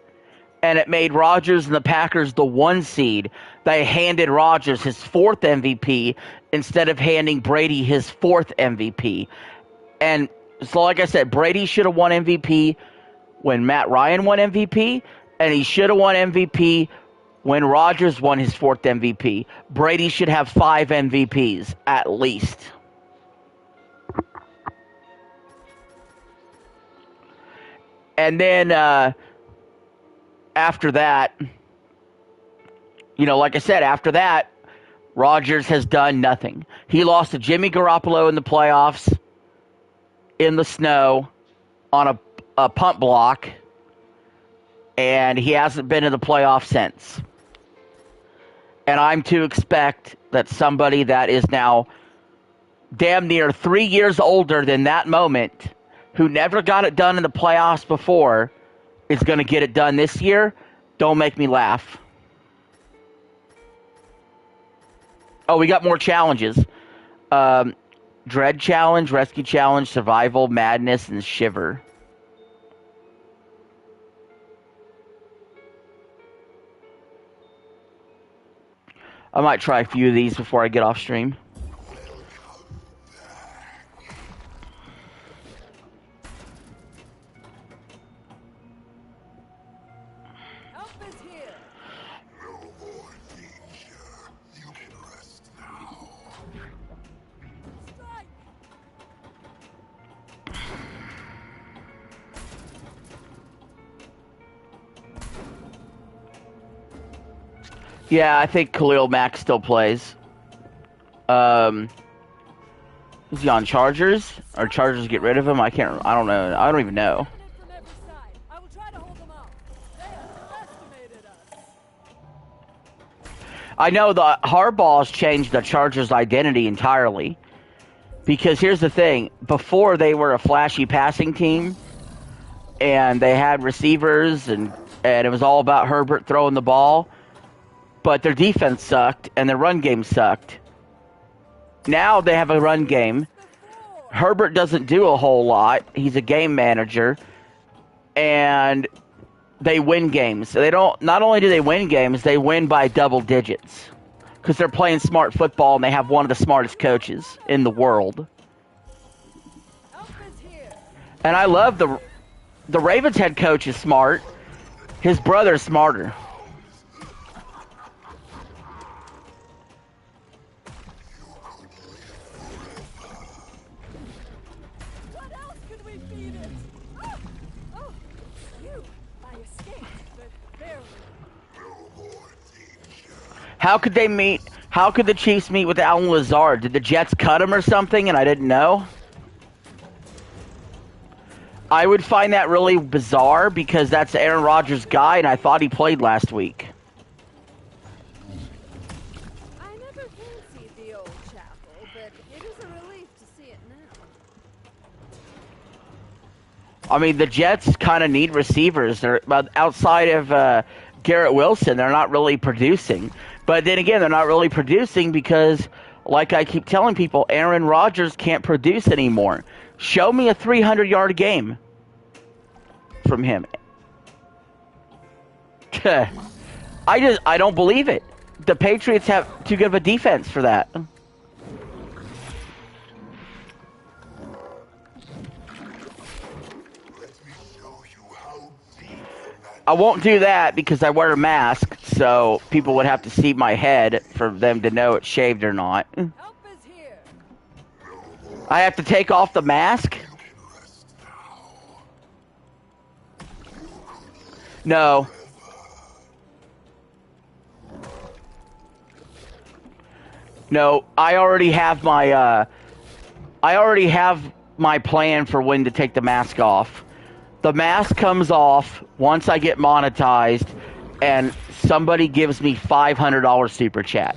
And it made Rodgers and the Packers the 1 seed. They handed Rodgers his 4th MVP instead of handing Brady his 4th MVP. And so, like I said, Brady should have won MVP when Matt Ryan won MVP. And he should have won MVP when Rodgers won his 4th MVP. Brady should have 5 MVPs, at least. And then, after that, like I said, after that, Rodgers has done nothing. He lost to Jimmy Garoppolo in the playoffs, in the snow, on a punt block, and he hasn't been in the playoffs since. And I'm to expect that somebody that is now damn near 3 years older than that moment, who never got it done in the playoffs before, is going to get it done this year. Don't make me laugh. Oh, we got more challenges. Dread Challenge, Rescue Challenge, Survival, Madness, and Shiver. I might try a few of these before I get off stream. Yeah, I think Khalil Mack still plays. Is he on Chargers? Or Chargers get rid of him? I don't know. I don't even know. I know the Harbaugh's changed the Chargers' identity entirely. Because here's the thing. Before, they were a flashy passing team. And they had receivers and and it was all about Herbert throwing the ball, but their defense sucked and their run game sucked. Now they have a run game. Herbert doesn't do a whole lot. He's a game manager, and they win games. They don't. Not only do they win games, they win by double digits because they're playing smart football and they have one of the smartest coaches in the world. And I love the Ravens head coach is smart. His brother's smarter. What else could we feed it? Oh, you! I escaped, but barely. How could they meet? How could the Chiefs meet with Alan Lazard? Did the Jets cut him or something and I didn't know? I would find that really bizarre because that's Aaron Rodgers' guy and I thought he played last week. I never fancied the old chapel, but it is a relief to see it now. I mean, the Jets kind of need receivers. They're outside of Garrett Wilson, they're not really producing. But then again, they're not really producing because, like I keep telling people, Aaron Rodgers can't produce anymore. Show me a 300-yard game from him. I don't believe it. The Patriots have too good of a defense for that. I won't do that because I wear a mask, so people would have to see my head for them to know it's shaved or not. Help is here. I have to take off the mask? No. No, I already have my plan for when to take the mask off. The mask comes off once I get monetized and somebody gives me $500 super chat.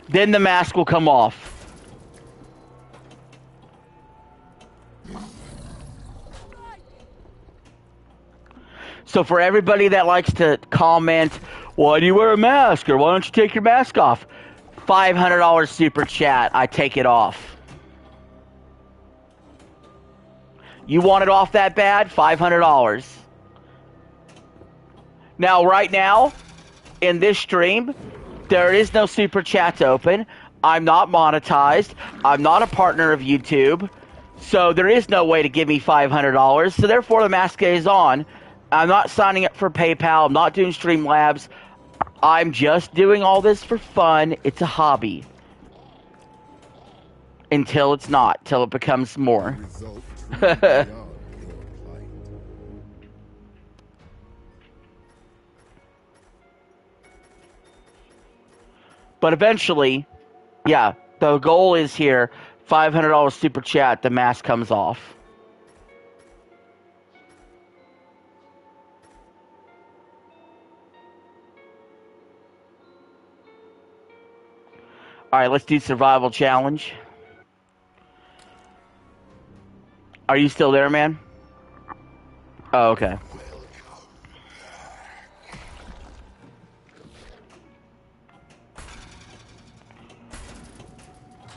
Then the mask will come off. So for everybody that likes to comment, why do you wear a mask? Or why don't you take your mask off? $500 super chat, I take it off. You want it off that bad? $500. Now, right now, in this stream, there is no super chats open. I'm not monetized. I'm not a partner of YouTube. So there is no way to give me $500. So therefore, the mask is on. I'm not signing up for PayPal. I'm not doing Streamlabs. I'm just doing all this for fun. It's a hobby. Until it's not. Till it becomes more. But eventually, yeah, the goal is here. $500 super chat, the mask comes off. Alright, let's do survival challenge. Are you still there, man? Oh, okay.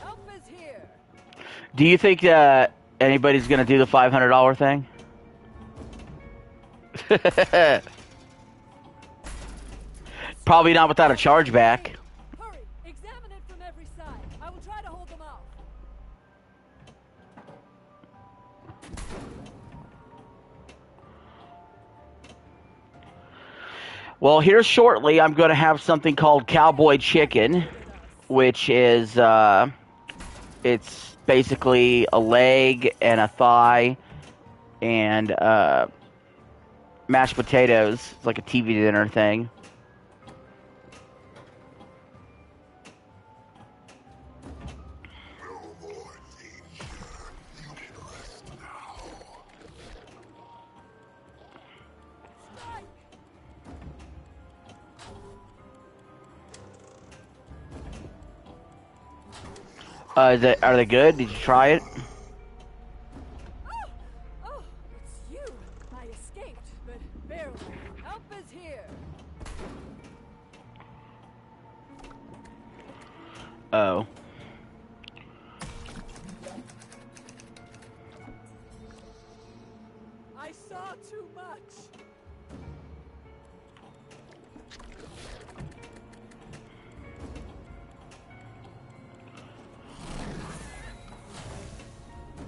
Help is here. Do you think anybody's going to do the $500 thing? Probably not without a chargeback. Hurry, examine it from every side. I will try to hold them off. Well, here shortly, I'm going to have something called Cowboy Chicken, which is, it's basically a leg and a thigh and mashed potatoes. It's like a TV dinner thing. Are they good? Did you try it? Oh, it's you. I escaped, but barely. here. Oh. I saw too much.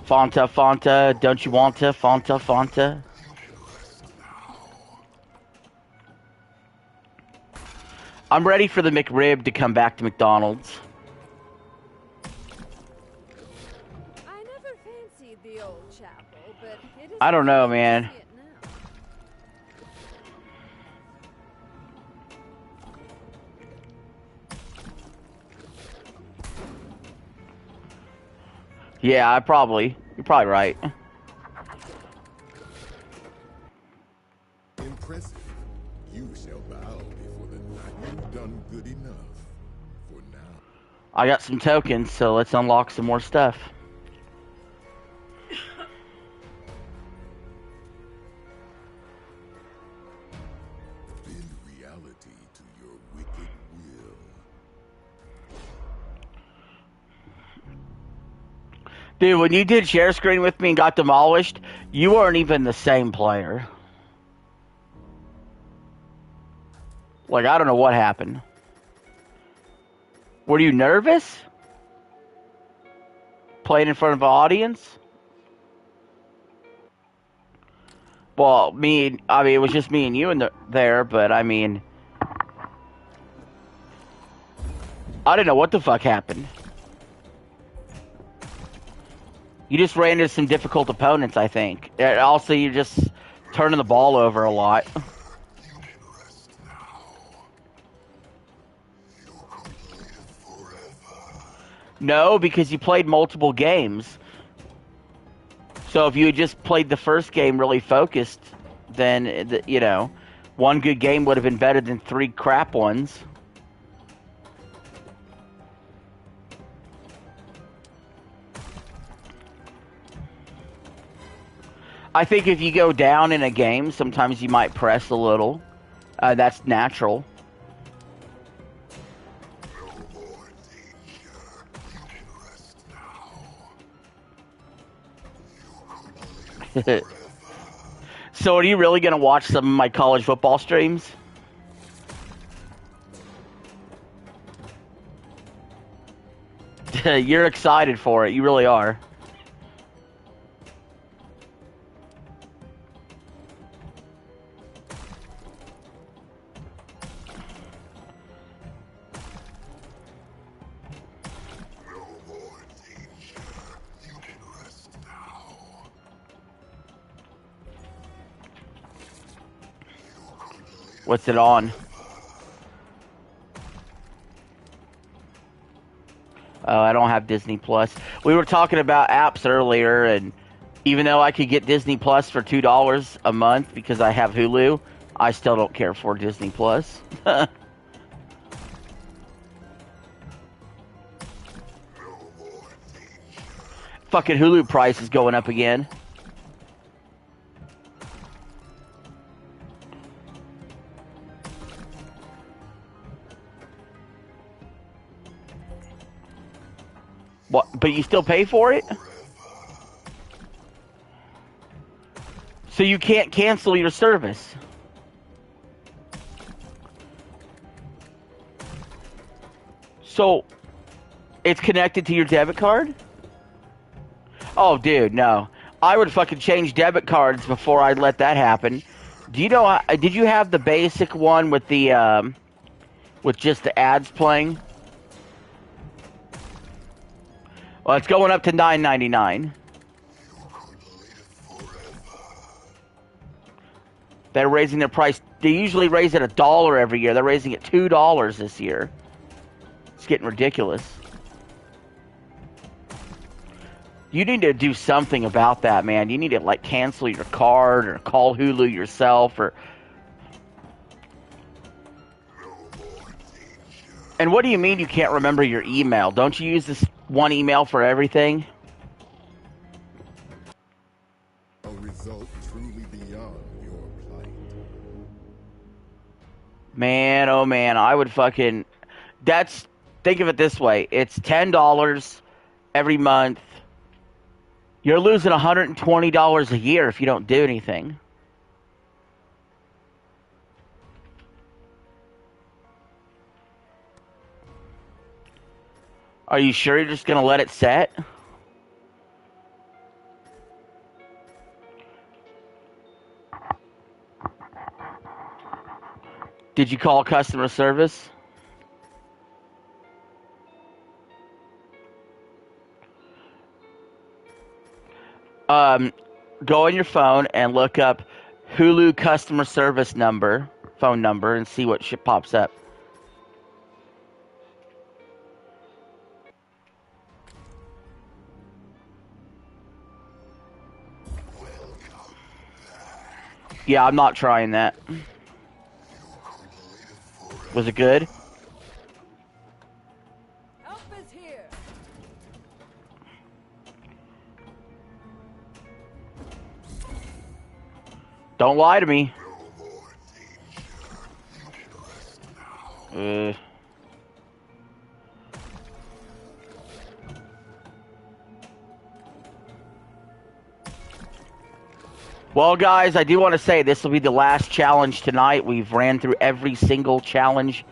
Fonta, Fonta, don't you want to? Fonta, Fonta. I'm ready for the McRib to come back to McDonald's. I never fancied the old chapel, but it is I don't know, nice to man. see it now. Yeah, you're probably right. Impressive. You shall bow before the night. You've done good enough for now. I got some tokens, so let's unlock some more stuff. Bend reality to your wicked will. Dude, when you did share screen with me and got demolished, you weren't even the same player. Like, I don't know what happened. Were you nervous? Playing in front of an audience? Well, it was just me and you there, but I mean, I didn't know what the fuck happened. You just ran into some difficult opponents, I think. And also, you're just turning the ball over a lot. You can rest now. You could live forever. No, because you played multiple games. So if you had just played the first game really focused, then, you know, one good game would have been better than 3 crap ones. I think if you go down in a game, sometimes you might press a little. That's natural. No more danger. You can rest now. You could live forever. So are you really going to watch some of my college football streams? You're excited for it. You really are. No more danger. You can rest now. You could live. What's it on? Oh, I don't have Disney Plus. We were talking about apps earlier, and even though I could get Disney Plus for $2 a month because I have Hulu, I still don't care for Disney Plus. No more danger. Fucking Hulu price is going up again. What? But you still pay for it? So you can't cancel your service. So it's connected to your debit card? Oh, dude, no. I would fucking change debit cards before I'd let that happen. Do you know? Did you have the basic one with the with just the ads playing? Well, it's going up to $9.99. They're raising their price. They usually raise it $1 every year. They're raising it $2 this year. It's getting ridiculous. You need to do something about that, man. You need to, like, cancel your card or call Hulu yourself or... And what do you mean you can't remember your email? Don't you use this one email for everything? A result truly beyond your plight. Man, oh man, I would fucking. That's. Think of it this way: it's $10 every month. You're losing $120 a year if you don't do anything. Are you sure you're just gonna let it set? Did you call customer service? Go on your phone and look up Hulu customer service phone number, and see what shit pops up. Yeah, I'm not trying that. Was it good? Help is here. Don't lie to me. Well, guys, I do want to say this will be the last challenge tonight. We've ran through every single challenge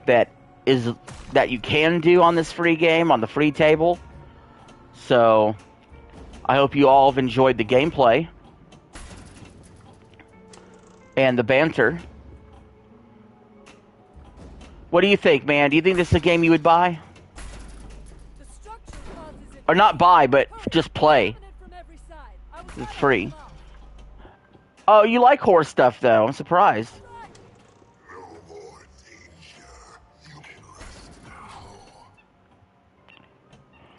that you can do on this free game, on the free table. So, I hope you all have enjoyed the gameplay and the banter. What do you think, man? Do you think this is a game you would buy? Or not buy, but just play. It's free. Oh, you like horror stuff, though. I'm surprised. No more danger. You can rest now.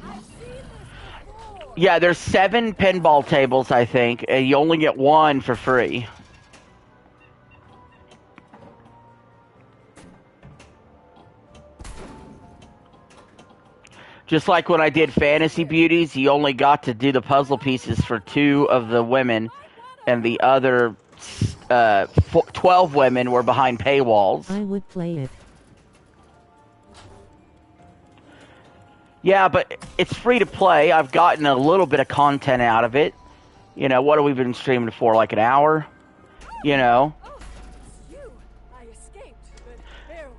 I've seen this before. Yeah, there's 7 pinball tables, I think, and you only get 1 for free. Just like when I did Fantasy Beauties, you only got to do the puzzle pieces for 2 of the women, and the other 12 women were behind paywalls. I would play it. Yeah, but it's free to play. I've gotten a little bit of content out of it. You know, what have we been streaming for? Like an hour? You know? Oh, it's you. I escaped, but barely.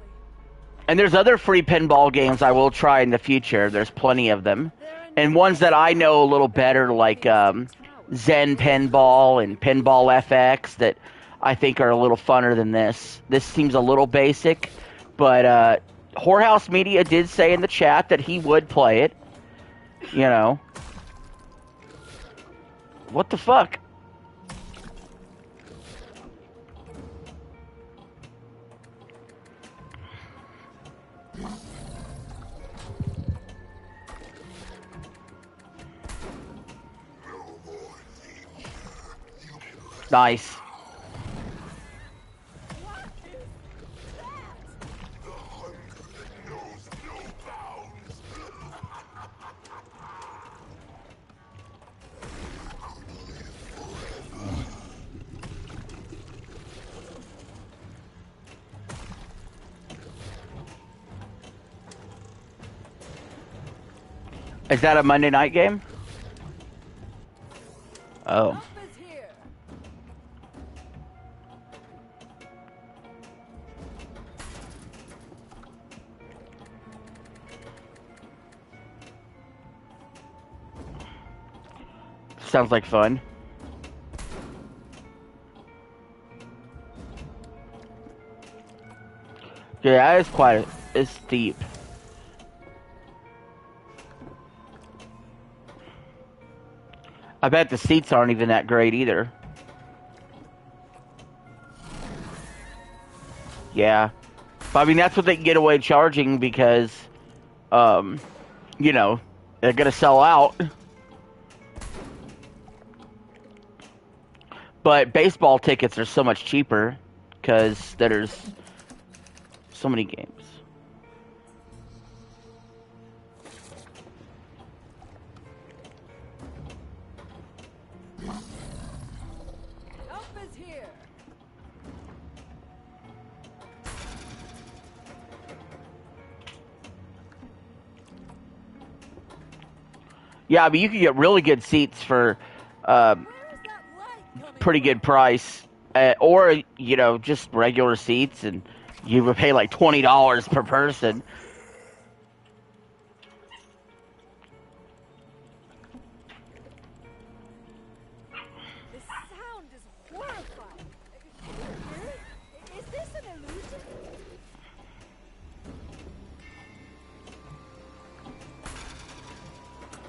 And there's other free pinball games I will try in the future. There's plenty of them. And ones that I know a little better, like Zen Pinball and Pinball FX, that I think are a little funner than this. This seems a little basic, but Whorehouse Media did say in the chat that he would play it. You know. What the fuck? Nice. The hunger that knows no bounds. Is that a Monday night game? Oh. Help is here. Sounds like fun. Yeah, it's deep. I bet the seats aren't even that great either. Yeah. But I mean, that's what they can get away charging because, you know, they're gonna sell out. But baseball tickets are so much cheaper because there's so many games. Help is here. Yeah, but you can get really good seats for Where is that light coming pretty from? good price, or you know, just regular seats, and you would pay like $20 per person. This sound is horrifying. Can you hear it? Is this an illusion?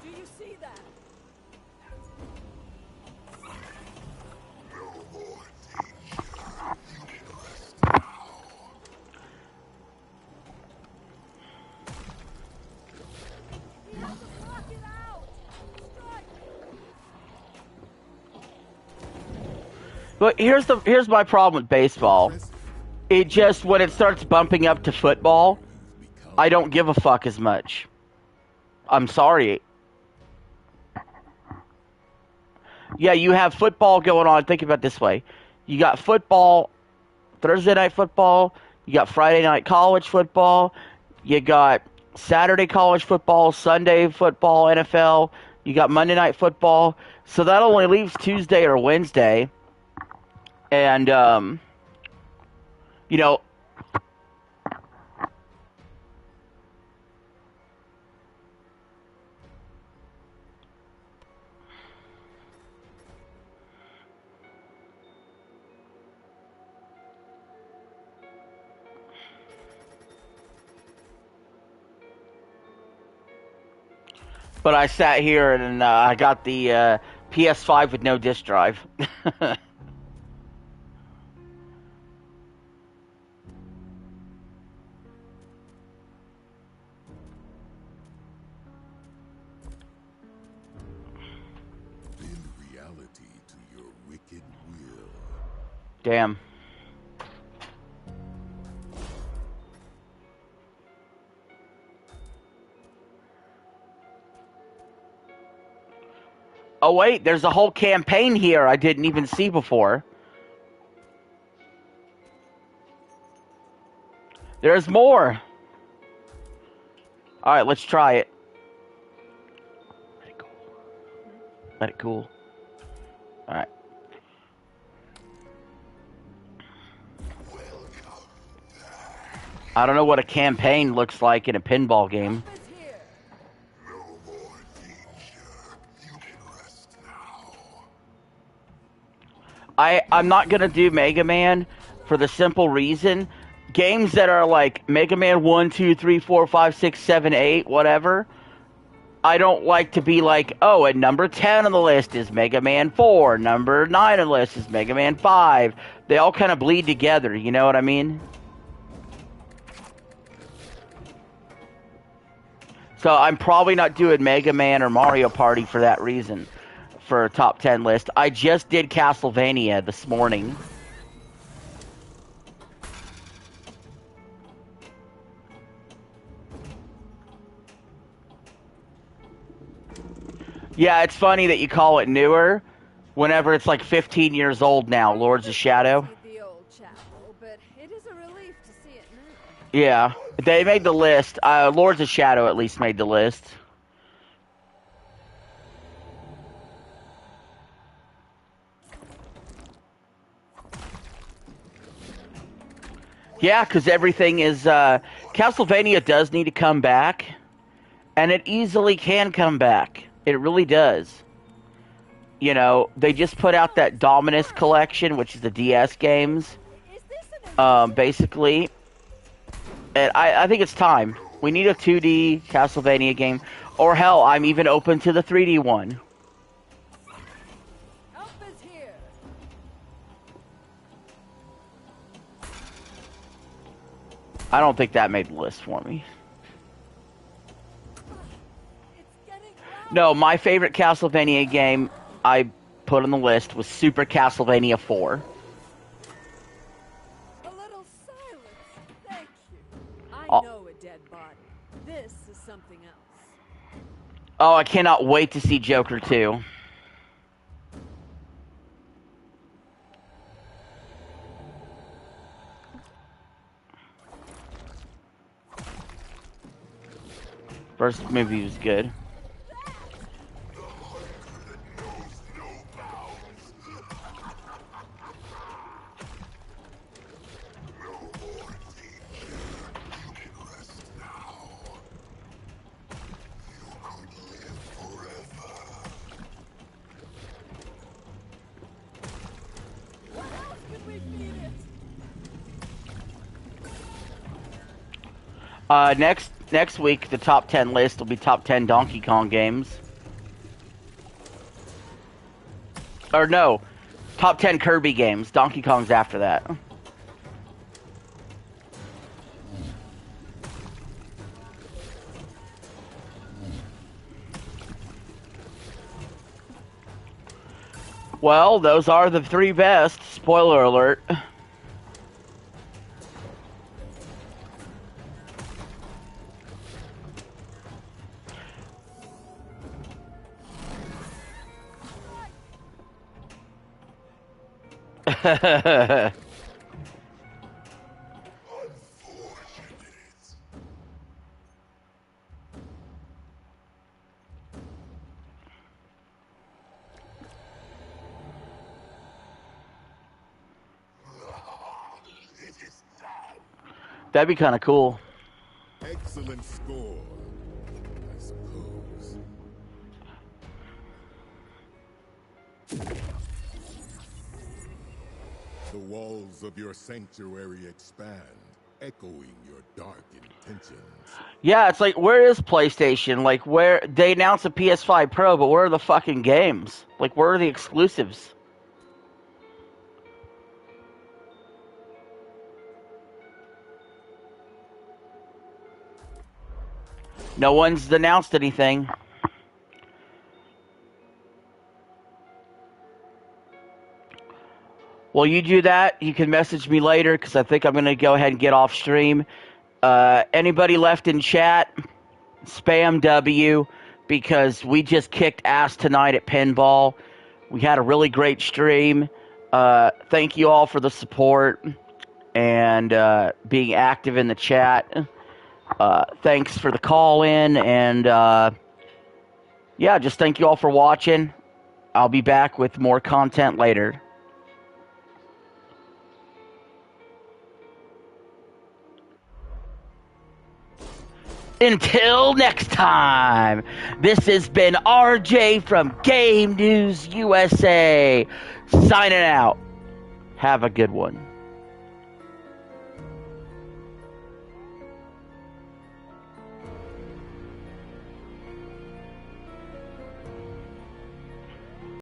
Do you see that? No more danger. You can rest now. He has to block it out. Strike. But here's my problem with baseball. It just, when it starts bumping up to football, I don't give a fuck as much. I'm sorry. Yeah, you have football going on. Think about it this way. You got football, Thursday night football. You got Friday night college football. You got Saturday college football, Sunday football, NFL. You got Monday night football. So that only leaves Tuesday or Wednesday. And, you know, but I sat here and I got the PS5 with no disk drive. Bend reality to your wicked will. Damn. Oh wait, there's a whole campaign here I didn't even see before. There's more. Alright, let's try it. Let it cool. Let it cool. Alright. I don't know what a campaign looks like in a pinball game. Is here. No more danger. You can rest now. I'm not gonna do Mega Man for the simple reason, games that are like Mega Man 1, 2, 3, 4, 5, 6, 7, 8, whatever, I don't like to be like, oh, and number 10 on the list is Mega Man 4, number 9 on the list is Mega Man 5. They all kind of bleed together, you know what I mean? So I'm probably not doing Mega Man or Mario Party for that reason, for a top 10 list. I just did Castlevania this morning. Yeah, it's funny that you call it newer, whenever it's like 15 years old now, Lords of Shadow. The old chapel, but it is a relief to see it now. Yeah, they made the list. Lords of Shadow at least made the list. Yeah, because everything is... Castlevania does need to come back, and it easily can come back. It really does. You know, they just put out that Dominus collection, which is the DS games, Is this an basically. And I think it's time. We need a 2D Castlevania game. Or hell, I'm even open to the 3D one. help is here? I don't think that made the list for me. It's getting loud. No, my favorite Castlevania game I put on the list was Super Castlevania 4. A little silence. Thank you. I Oh. know a dead body. This is something else. Oh, I cannot wait to see Joker 2. First movie was good. Next week, the top 10 list will be top 10 Donkey Kong games. Or no, top 10 Kirby games. Donkey Kong's after that. Well, those are the 3 best. Spoiler alert. That'd be kind of cool. Excellent score, I suppose. The walls of your sanctuary expand, echoing your dark intentions. Yeah, it's like, where is PlayStation? Like, where they announced a PS5 Pro, but where are the fucking games? Like, where are the exclusives? No one's announced anything. Well, you do that. You can message me later, because I think I'm going to go ahead and get off stream. Anybody left in chat, spam W, because we just kicked ass tonight at Pinball. We had a really great stream. Thank you all for the support and being active in the chat. Thanks for the call in, and yeah, just thank you all for watching. I'll be back with more content later. Until next time, this has been RJ from Game News USA, signing out. Have a good one.